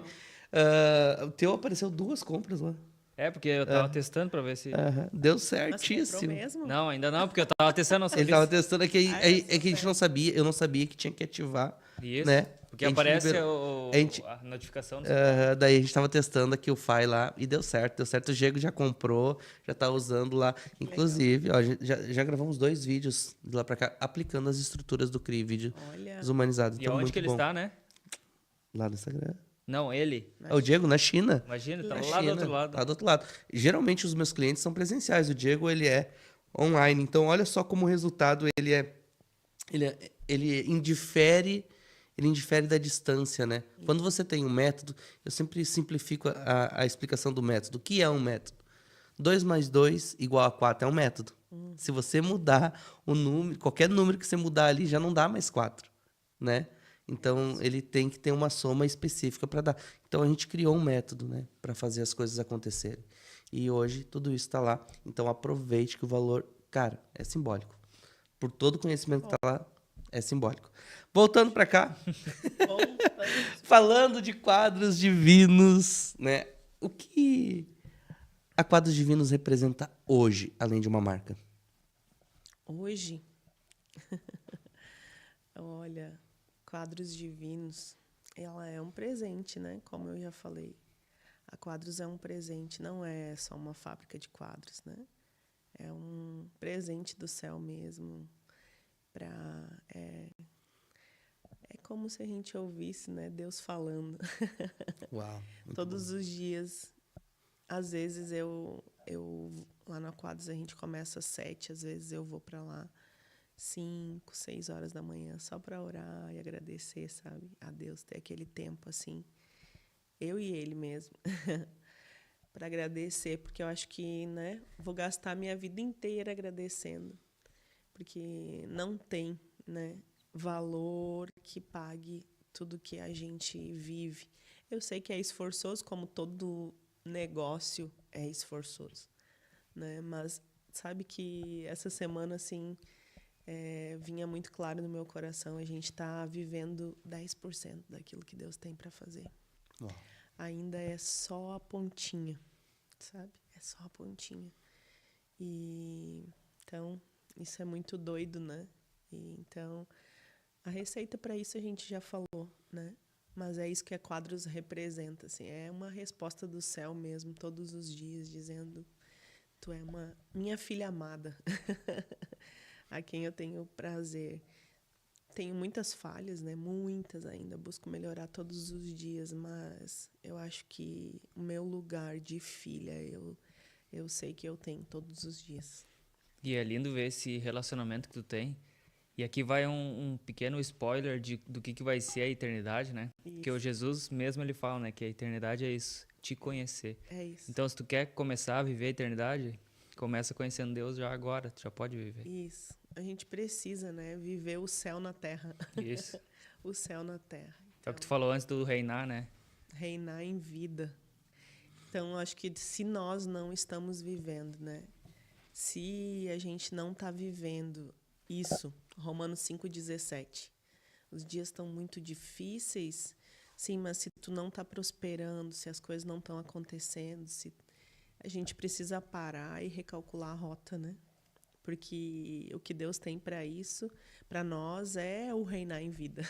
O teu apareceu 2 compras lá. É, porque eu tava testando pra ver se... Aham. Deu Mas comprou certíssimo. mesmo? Não, ainda não, porque eu tava testando, não sabia. Ele tava testando, é que, Ah, é, essa é que a gente não sabia, eu não sabia que tinha que ativar, Isso, né? porque A gente aparece liberou. A gente- a notificação. Daí a gente tava testando aqui o Fai lá e deu certo. O Diego já comprou, já tá usando lá. Inclusive, ó, já gravamos 2 vídeos de lá pra cá, aplicando as estruturas do CRI, vídeos Olha. humanizados. E Então, onde muito que ele bom. está, né? Lá no Instagram. Não, ele. É o Diego, na China. Imagina, tá Na lá do outro China, lado. Tá do outro lado. Geralmente os meus clientes são presenciais. O Diego, ele é online. Então, olha só como o resultado ele indifere da distância, né? Quando você tem um método, eu sempre simplifico a explicação do método. O que é um método? 2 mais 2 igual a 4 é um método. Se você mudar o número, qualquer número que você mudar ali, já não dá mais 4, né? Então, ele tem que ter uma soma específica para dar. Então, a gente criou um método, né, para fazer as coisas acontecerem. E hoje, tudo isso está lá. Então, aproveite que o valor, cara, é simbólico. Por todo o conhecimento que está lá, é simbólico. Voltando para cá, falando de quadros divinos, né? O que a Quadros Divinos representa hoje, além de uma marca? Hoje, olha, Quadros Divinos, ela é um presente, né? Como eu já falei. A Quadros é um presente, não é só uma fábrica de quadros, né? É um presente do céu mesmo. É como se a gente ouvisse, né, Deus falando. Uau. Todos os dias. Às vezes eu lá na Quadros a gente começa às 7, às vezes eu vou para lá 5, 6 horas da manhã só para orar e agradecer, sabe? A Deus, ter aquele tempo assim, eu e ele mesmo, para agradecer, porque eu acho que, né, vou gastar minha vida inteira agradecendo, porque não tem, né, valor que pague tudo que a gente vive. Eu sei que é esforçoso, como todo negócio é esforçoso, né? Mas sabe que essa semana, assim, vinha muito claro no meu coração, a gente está vivendo 10% daquilo que Deus tem para fazer. Uau. Ainda é só a pontinha, sabe? É só a pontinha. E então, isso é muito doido, né? E, então, a receita para isso a gente já falou, né? Mas é isso que a Quadros representa, assim, é uma resposta do céu mesmo, todos os dias, dizendo: tu é uma minha filha amada, a quem eu tenho prazer. Tenho muitas falhas, né? Muitas ainda, busco melhorar todos os dias, mas eu acho que o meu lugar de filha, eu sei que eu tenho todos os dias. E é lindo ver esse relacionamento que tu tem. E aqui vai um pequeno spoiler do que vai ser a eternidade, né? Isso. Porque o Jesus mesmo, ele fala, né? Que a eternidade é isso, te conhecer. É isso. Então, se tu quer começar a viver a eternidade, começa conhecendo Deus já agora, tu já pode viver. Isso. A gente precisa, né? Viver o céu na terra. Isso. O céu na terra. É o que tu falou antes do reinar, né? Reinar em vida. Então, acho que se nós não estamos vivendo, né? Se a gente não está vivendo isso, Romanos 5,17. Os dias estão muito difíceis, sim, mas se tu não está prosperando, se as coisas não estão acontecendo, se a gente precisa parar e recalcular a rota, né? Porque o que Deus tem para isso, para nós, é o reinar em vida.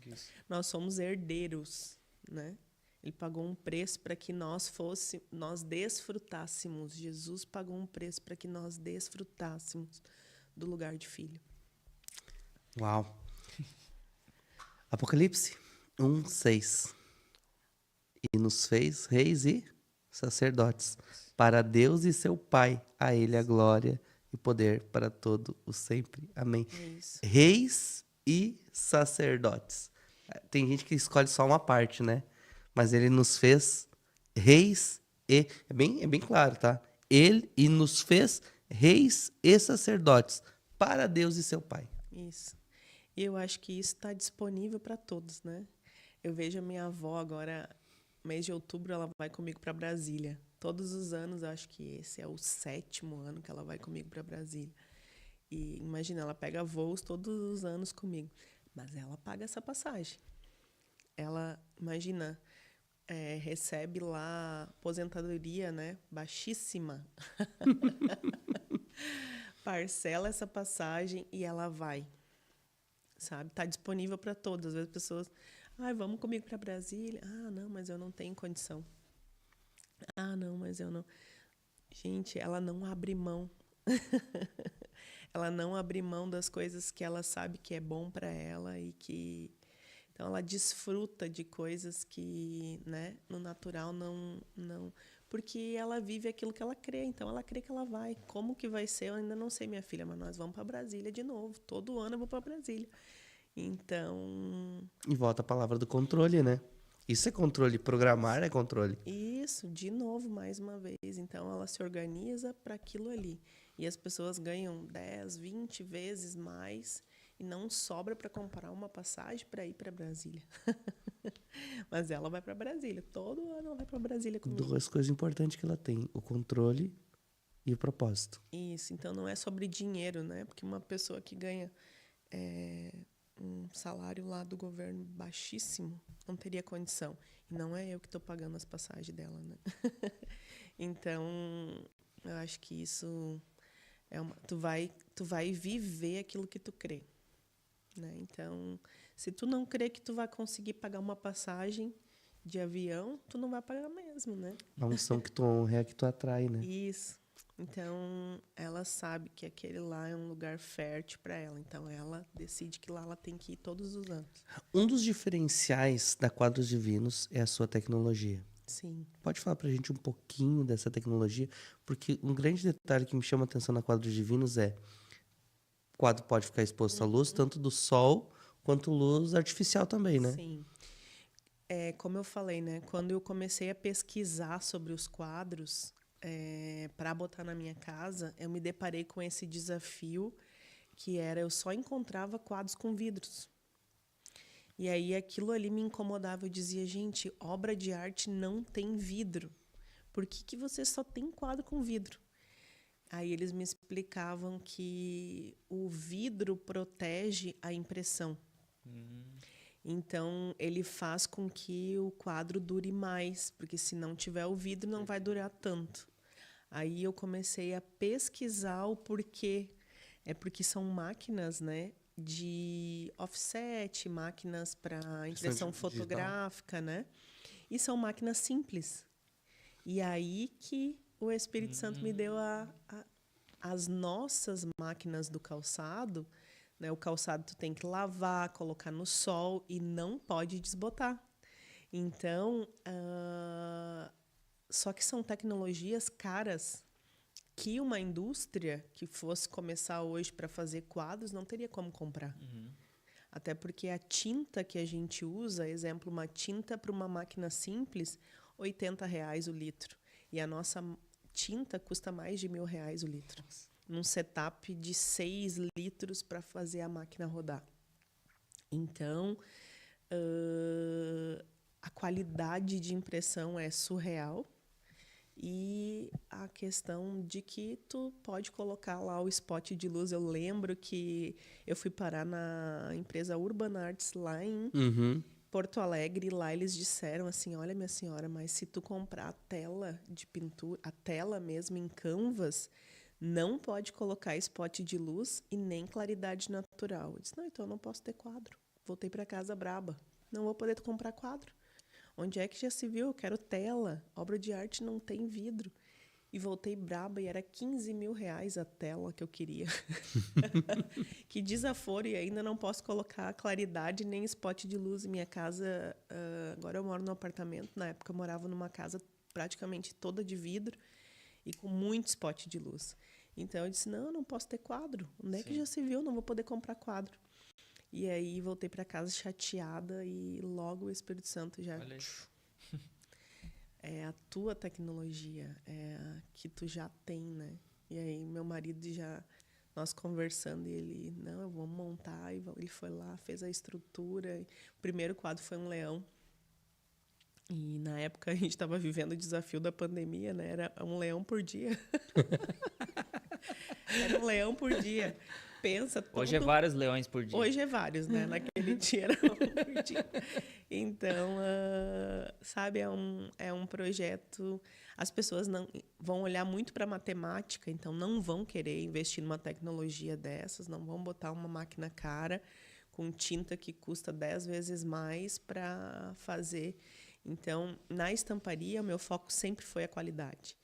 Isso. Nós somos herdeiros, né? Ele pagou um preço para que nós desfrutássemos. Jesus pagou um preço para que nós desfrutássemos do lugar de filho. Uau. Apocalipse 1:6. E nos fez reis e sacerdotes para Deus e seu Pai. A ele a glória e poder para todo o sempre. Amém. É isso. Reis e sacerdotes. Tem gente que escolhe só uma parte, né? Mas ele nos fez reis e... É bem claro, tá? Ele e nos fez reis e sacerdotes para Deus e seu Pai. Isso. E eu acho que isso está disponível para todos, né? Eu vejo a minha avó agora, mês de outubro, ela vai comigo para Brasília. Todos os anos, eu acho que esse é o 7º ano que ela vai comigo para Brasília. E imagina, ela pega voos todos os anos comigo. Mas ela paga essa passagem. Ela, imagina, recebe lá aposentadoria, né? Baixíssima. Parcela essa passagem e ela vai. Sabe? Está disponível para todos. Às vezes as pessoas, vamos comigo para Brasília. Ah, não, mas eu não tenho condição. Ah, não, mas eu não. Gente, ela não abre mão. Ela não abre mão das coisas que ela sabe que é bom para ela e que então ela desfruta de coisas que, né, no natural não, porque ela vive aquilo que ela crê. Então ela crê que ela vai. Como que vai ser? Eu ainda não sei, minha filha, mas nós vamos para Brasília de novo. Todo ano eu vou para Brasília. Então, E volta a palavra do controle, né? Isso é controle. Programar é controle. isso, de novo, mais uma vez. Então, ela se organiza para aquilo ali. E as pessoas ganham 10, 20 vezes mais e não sobra para comprar uma passagem para ir para Brasília. Mas ela vai para Brasília. Todo ano ela vai para Brasília comigo. Duas coisas importantes que ela tem: o controle e o propósito. Isso. Então, não é sobre dinheiro, né? Porque uma pessoa que ganha um salário lá do governo baixíssimo não teria condição. E não é eu que estou pagando as passagens dela, né? Então, eu acho que isso é tu vai viver aquilo que tu crê, né? Então, se tu não crê que tu vai conseguir pagar uma passagem de avião, tu não vai pagar mesmo, né? A unção que tu honra é a que tu atrai, né? Isso. Então, ela sabe que aquele lá é um lugar fértil para ela. Então, ela decide que lá ela tem que ir todos os anos. Um dos diferenciais da Quadros Divinos é a sua tecnologia. Sim. Pode falar pra gente um pouquinho dessa tecnologia? Porque um grande detalhe que me chama a atenção na Quadros Divinos é o quadro pode ficar exposto à luz, tanto do sol quanto luz artificial também, né? Sim. Como eu falei, né? Quando eu comecei a pesquisar sobre os quadros para botar na minha casa, eu me deparei com esse desafio que era eu só encontrava quadros com vidros. E aí aquilo ali me incomodava. Eu dizia, gente, obra de arte não tem vidro. Por que você só tem quadro com vidro? Aí eles me explicavam que o vidro protege a impressão. Então, ele faz com que o quadro dure mais, porque se não tiver o vidro, não vai durar tanto. Aí eu comecei a pesquisar o porquê. É porque são máquinas, né, de offset, máquinas para impressão fotográfica, né? E são máquinas simples. E aí que o Espírito Santo me deu as nossas máquinas do calçado, né? O calçado tu tem que lavar, colocar no sol e não pode desbotar. Então, só que são tecnologias caras que uma indústria que fosse começar hoje para fazer quadros não teria como comprar. Até porque a tinta que a gente usa, exemplo, uma tinta para uma máquina simples, R$80 o litro. E a nossa tinta custa mais de R$1.000 o litro. Num setup de 6 litros para fazer a máquina rodar. Então, a qualidade de impressão é surreal. E a questão de que tu pode colocar lá o spot de luz. Eu lembro que eu fui parar na empresa Urban Arts lá em Porto Alegre. E lá eles disseram assim, olha, minha senhora, mas se tu comprar a tela de pintura, a tela mesmo em canvas, não pode colocar spot de luz e nem claridade natural. Eu disse, não, então eu não posso ter quadro. Voltei para casa braba. Não vou poder comprar quadro. Onde é que já se viu? Eu quero tela. Obra de arte não tem vidro. E voltei braba e era R$15.000 a tela que eu queria. Que desaforo. E ainda não posso colocar claridade nem spot de luz em minha casa. Agora eu moro num apartamento. Na época eu morava numa casa praticamente toda de vidro e com muito spot de luz. Então eu disse, não, eu não posso ter quadro. Onde é que Sim. já se viu? Não vou poder comprar quadro. E aí voltei para casa chateada e logo o Espírito Santo já... Olha aí. É a tua tecnologia, é a que tu já tem, né? E aí meu marido já... Nós conversando e ele, não, eu vou montar. E ele foi lá, fez a estrutura. O primeiro quadro foi um leão. E na época a gente estava vivendo o desafio da pandemia, né? Era um leão por dia. Era um leão por dia. Pensa, Hoje é vários leões por dia. Hoje é vários, né? Naquele dia era um por dia. Então, sabe, é um projeto... As pessoas não vão olhar muito para a matemática, então não vão querer investir numa tecnologia dessas, não vão botar uma máquina cara com tinta que custa 10 vezes mais para fazer. Então, na estamparia, o meu foco sempre foi a qualidade.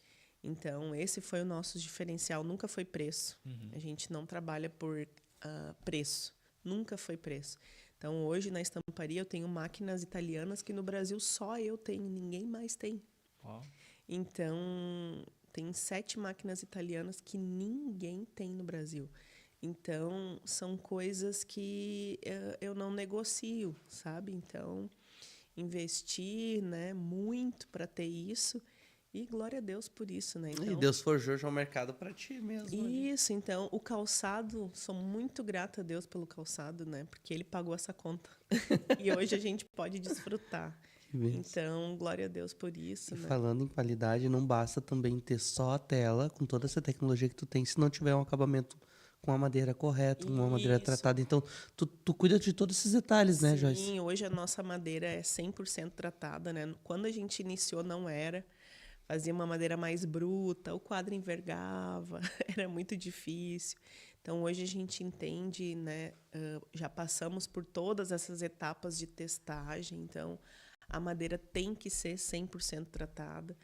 Então, esse foi o nosso diferencial, nunca foi preço. A gente não trabalha por preço, nunca foi preço. Então, hoje, na estamparia, eu tenho máquinas italianas que no Brasil só eu tenho, ninguém mais tem. Ó. Então, tem 7 máquinas italianas que ninguém tem no Brasil. Então, são coisas que eu não negocio, sabe? Então, investir, né, muito para ter isso. E glória a Deus por isso, né? E Deus forjou já o mercado para ti mesmo. Isso, então, o calçado, sou muito grata a Deus pelo calçado, né? Porque ele pagou essa conta. E hoje a gente pode desfrutar. Então, glória a Deus por isso, né? Falando em qualidade, não basta também ter só a tela, com toda essa tecnologia que tu tem, se não tiver um acabamento com a madeira correta, uma madeira tratada. Então, tu cuida de todos esses detalhes, né, Joyce? Sim, hoje a nossa madeira é 100% tratada, né? Quando a gente iniciou, não era. Fazia uma madeira mais bruta, o quadro envergava, era muito difícil. Então, hoje a gente entende, né? Já passamos por todas essas etapas de testagem, então a madeira tem que ser 100% tratada.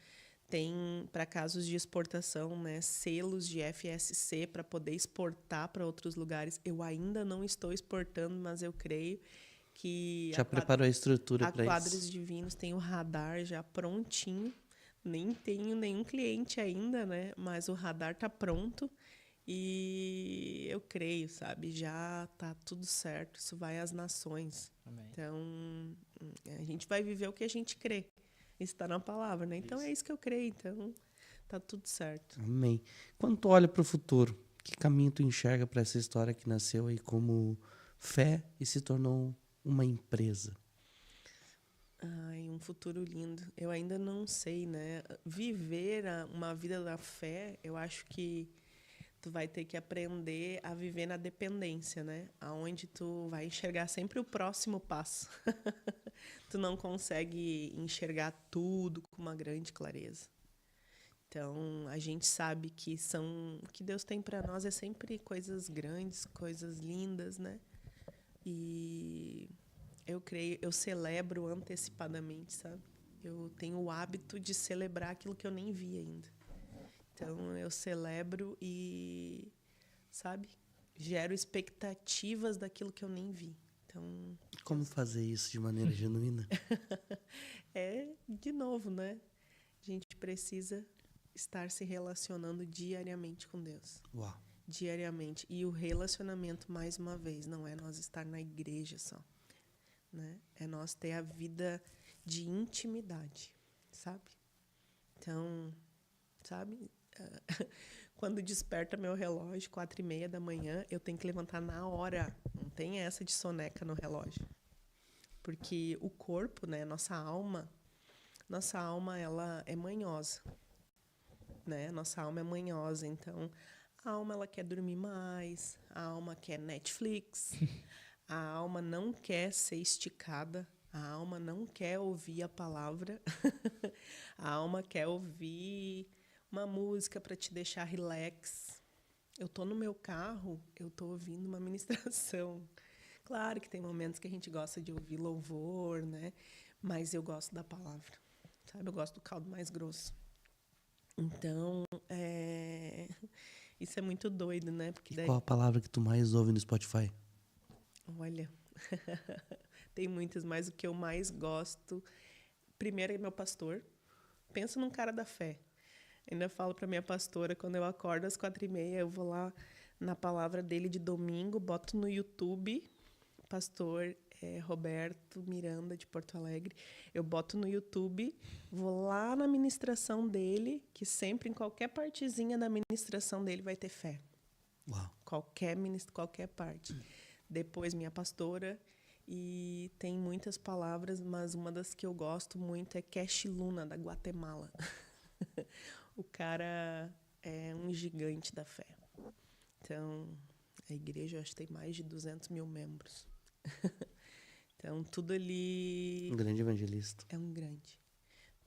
Tem, para casos de exportação, né, selos de FSC para poder exportar para outros lugares. Eu ainda não estou exportando, mas eu creio que... Já preparou a estrutura para isso? A Quadros Divinos tem o radar já prontinho. Nem tenho nenhum cliente ainda, né? Mas o radar tá pronto e eu creio, sabe? Já tá tudo certo. Isso vai às nações. Amém. Então, a gente vai viver o que a gente crê. Isso está na palavra, né? Então, é isso que eu creio. Então, tá tudo certo. Amém. Quando tu olha para o futuro, que caminho tu enxerga para essa história que nasceu aí como fé e se tornou uma empresa? Ai, um futuro lindo. Eu ainda não sei, né? Viver uma vida da fé, eu acho que tu vai ter que aprender a viver na dependência, né? Aonde tu vai enxergar sempre o próximo passo. Tu não consegue enxergar tudo com uma grande clareza. Então, a gente sabe que o que Deus tem para nós é sempre coisas grandes, coisas lindas, né? E eu creio, eu celebro antecipadamente, sabe? Eu tenho o hábito de celebrar aquilo que eu nem vi ainda. Então, eu celebro e, sabe, gero expectativas daquilo que eu nem vi. Então, como fazer isso de maneira genuína? De novo, né? A gente precisa estar se relacionando diariamente com Deus. Uau. Diariamente. E o relacionamento, mais uma vez, não é nós estar na igreja só. Né? É nós ter a vida de intimidade, sabe? Então, sabe? Quando desperta meu relógio, 4:30 da manhã, eu tenho que levantar na hora. Não tem essa de soneca no relógio. Porque o corpo, né? Nossa alma, ela é manhosa. Né? Nossa alma é manhosa. Então, a alma, ela quer dormir mais. A alma quer Netflix. A alma não quer ser esticada, a alma não quer ouvir a palavra, a alma quer ouvir uma música para te deixar relax. Eu tô no meu carro, eu tô ouvindo uma ministração. Claro que tem momentos que a gente gosta de ouvir louvor, né? Mas eu gosto da palavra, sabe? Eu gosto do caldo mais grosso. Então, isso é muito doido, né? Porque daí... Qual a palavra que tu mais ouve no Spotify? Olha, tem muitas, mas o que eu mais gosto, primeiro é meu pastor. Pensa num cara da fé. Ainda falo para minha pastora, quando eu acordo às 4h30, eu vou lá na palavra dele de domingo, boto no YouTube, pastor Roberto Miranda, de Porto Alegre. Eu boto no YouTube, vou lá na ministração dele, que sempre, em qualquer partezinha da ministração dele, vai ter fé. Uau. Qualquer parte. Depois, minha pastora, e tem muitas palavras, mas uma das que eu gosto muito é Cash Luna, da Guatemala. O cara é um gigante da fé. Então, a igreja, eu acho que tem mais de 200 mil membros. Então, tudo ali... Um grande evangelista. É um grande.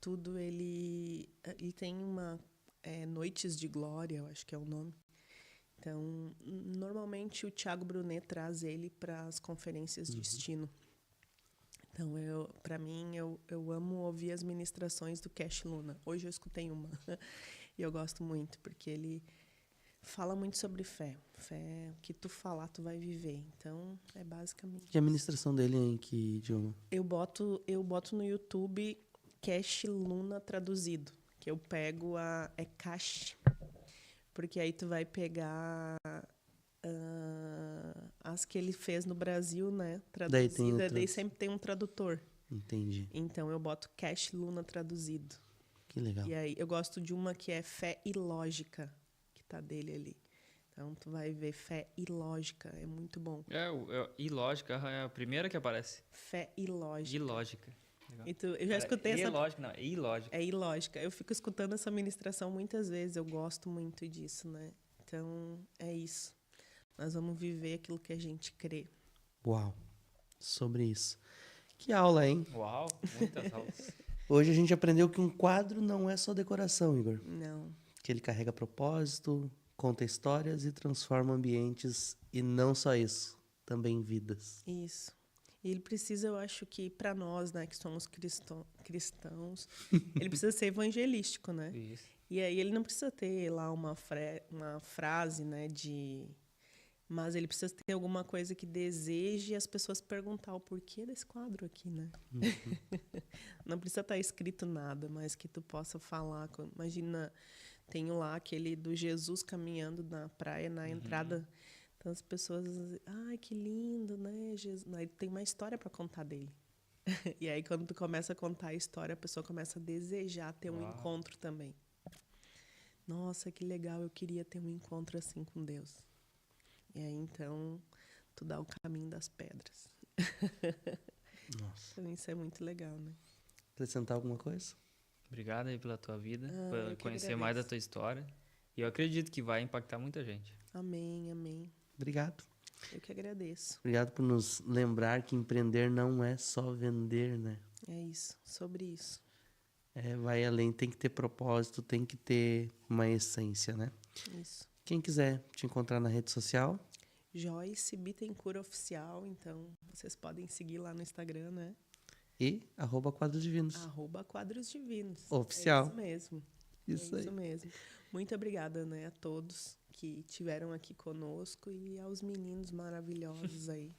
Tudo ele tem uma... Noites de Glória, eu acho que é o nome. Então, normalmente o Thiago Brunet traz ele para as conferências de destino. Então, para mim, eu amo ouvir as ministrações do Cash Luna. Hoje eu escutei uma e eu gosto muito, porque ele fala muito sobre fé. Fé, o que tu falar, tu vai viver. Então, é basicamente E a ministração dele é em que idioma? eu boto no YouTube Cash Luna traduzido, que eu pego é Cash, porque aí tu vai pegar as que ele fez no Brasil, né? Traduzida, daí sempre tem um tradutor. Entendi. Então eu boto Cash Luna traduzido. Que legal. E aí eu gosto de uma que é Fé e Lógica, que tá dele ali. Então tu vai ver Fé e Lógica, é muito bom. Ilógica é a primeira que aparece. Fé e Lógica. Ilógica. Legal. E eu já escutei essa... Ilógica, não, é ilógica. É ilógica. Eu fico escutando essa ministração muitas vezes. Eu gosto muito disso, né? Então, é isso. Nós vamos viver aquilo que a gente crê. Uau. Sobre isso. Que aula, hein? Uau, muitas aulas. Hoje a gente aprendeu que um quadro não é só decoração, Igor. Não. Que ele carrega propósito, conta histórias e transforma ambientes. E não só isso, também vidas. Isso. E ele precisa, eu acho que, para nós, né, que somos cristãos, ele precisa ser evangelístico, né? Isso. E aí ele não precisa ter lá uma frase, né, mas ele precisa ter alguma coisa que deseje as pessoas perguntar o porquê desse quadro aqui, né? Não precisa estar escrito nada, mas que tu possa falar. Imagina, tenho lá aquele do Jesus caminhando na praia, na entrada. Então as pessoas dizem, ai, que lindo, né? Jesus. Aí tem uma história para contar dele. E aí quando tu começa a contar a história, a pessoa começa a desejar ter um encontro também. Nossa, que legal, eu queria ter um encontro assim com Deus. E aí, então, tu dá o caminho das pedras. Nossa. Então, isso é muito legal, né? Acrescentar alguma coisa? Obrigado aí pela tua vida, eu por que conhecer mais da agradeço. tua história. E eu acredito que vai impactar muita gente. Amém, amém. Obrigado. Eu que agradeço. Obrigado por nos lembrar que empreender não é só vender, né? É isso, sobre isso. Vai além, tem que ter propósito, tem que ter uma essência, né? Isso. Quem quiser te encontrar na rede social, Joyce Bittencourt Oficial, então vocês podem seguir lá no Instagram, né? e @Quadros Divinos. @Quadros Divinos. Oficial. É isso mesmo. Isso É aí. isso mesmo. Muito obrigada, né, a todos que estiveram aqui conosco e aos meninos maravilhosos aí.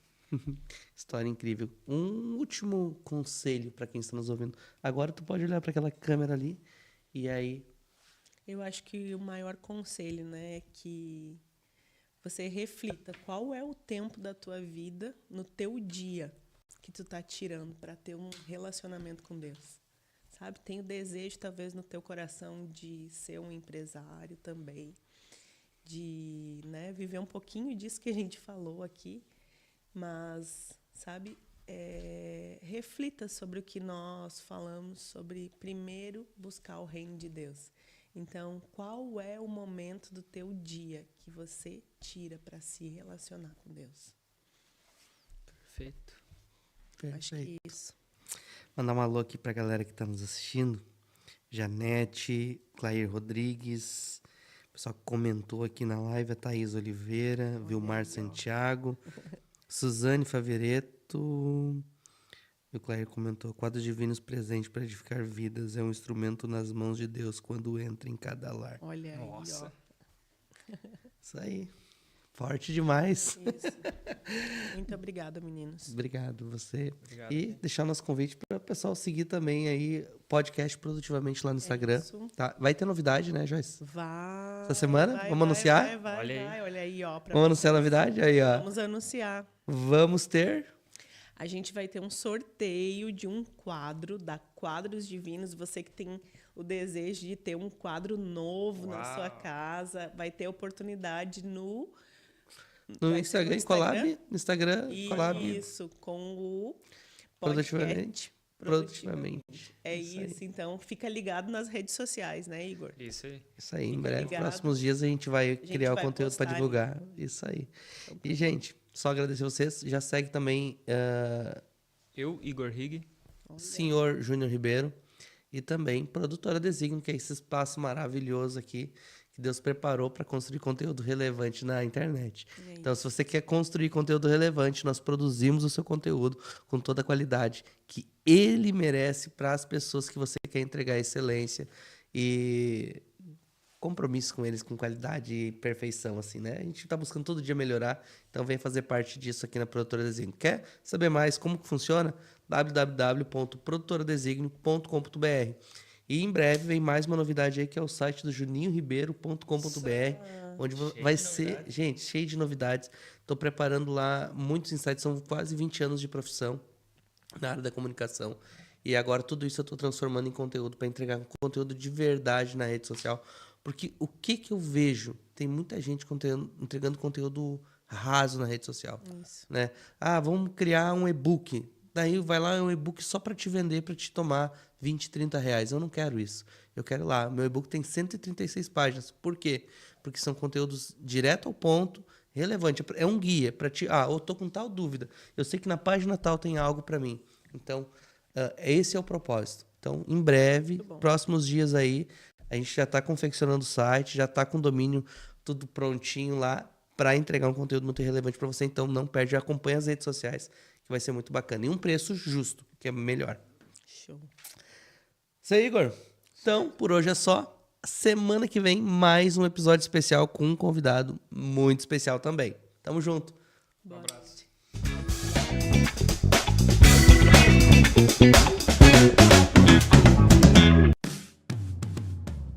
História incrível. Um último conselho para quem está nos ouvindo. Agora tu pode olhar para aquela câmera ali e aí Eu acho que o maior conselho, né, é que você reflita qual é o tempo da tua vida, no teu dia, que tu tá tirando para ter um relacionamento com Deus. Sabe? Tem o desejo, talvez, no teu coração de ser um empresário também, de, né, viver um pouquinho disso que a gente falou aqui, mas, sabe, reflita sobre o que nós falamos, sobre primeiro buscar o reino de Deus. Então, qual é o momento do teu dia que você tira para se relacionar com Deus? Perfeito. Acho que é isso. mandar um alô aqui pra galera que tá nos assistindo. Janete, Clair Rodrigues, o pessoal que comentou aqui na live, a Thaís Oliveira, Vilmar Santiago, Suzane Favereto. E o Clair comentou: quadros divinos presente para edificar vidas, é um instrumento nas mãos de Deus quando entra em cada lar. Olha aí, Nossa. ó. Isso aí. Forte demais. Isso. Muito obrigada, meninos. Obrigado, você. Obrigado. E deixar nosso convite para o pessoal seguir também aí o podcast Produtivamente lá no Instagram. Isso. Tá? Vai ter novidade, né, Joyce? Vai. Essa semana? Vamos anunciar? Vai. Olha aí, ó. Vamos anunciar a novidade? Aí, ó. Vamos anunciar. Vamos ter... A gente vai ter um sorteio de um quadro da Quadros Divinos. Você que tem o desejo de ter um quadro novo na sua casa, vai ter oportunidade no Instagram, collab. No Instagram, collab. Isso, com o Produtivamente. É isso, então fica ligado nas redes sociais, né, Igor? Isso aí. Isso aí, em Fica breve, ligado. próximos dias a gente vai criar o vai conteúdo para postar divulgar. Isso aí. E, gente, só agradecer vocês. Já segue também Eu, Igor Higg. Senhor Júnior Ribeiro e também Produtora Designo, que é esse espaço maravilhoso aqui que Deus preparou para construir conteúdo relevante na internet. Então, se você quer construir conteúdo relevante, nós produzimos o seu conteúdo com toda a qualidade que ele merece para as pessoas que você quer entregar excelência e compromisso com eles, com qualidade e perfeição, assim, né? A gente está buscando todo dia melhorar, então vem fazer parte disso aqui na Produtora Designo. Quer saber mais como que funciona? www.produtoradesigno.com.br. E em breve vem mais uma novidade aí, que é o site do juninhoribeiro.com.br, onde vai ser, gente, cheio de novidades. Estou preparando lá muitos insights, são quase 20 anos de profissão na área da comunicação. E agora tudo isso eu estou transformando em conteúdo para entregar conteúdo de verdade na rede social. Porque o que eu vejo? Tem muita gente entregando conteúdo raso na rede social. Isso. Né? Ah, vamos criar um e-book. Daí vai lá, é um e-book só para te vender, para te tomar 20, 30 reais. Eu não quero isso. Eu quero lá. Meu e-book tem 136 páginas. Por quê? Porque são conteúdos direto ao ponto, relevante. É um guia para ti. Ah, eu tô com tal dúvida. Eu sei que na página tal tem algo para mim. Então, esse é o propósito. Então, em breve, próximos dias aí, a gente já está confeccionando o site, já está com o domínio tudo prontinho lá para entregar um conteúdo muito relevante para você. Então, não perde, acompanha as redes sociais, que vai ser muito bacana. E um preço justo, que é melhor. Show. Isso aí, Igor. Então, por hoje é só. Semana que vem, mais um episódio especial com um convidado muito especial também. Tamo junto. Um abraço.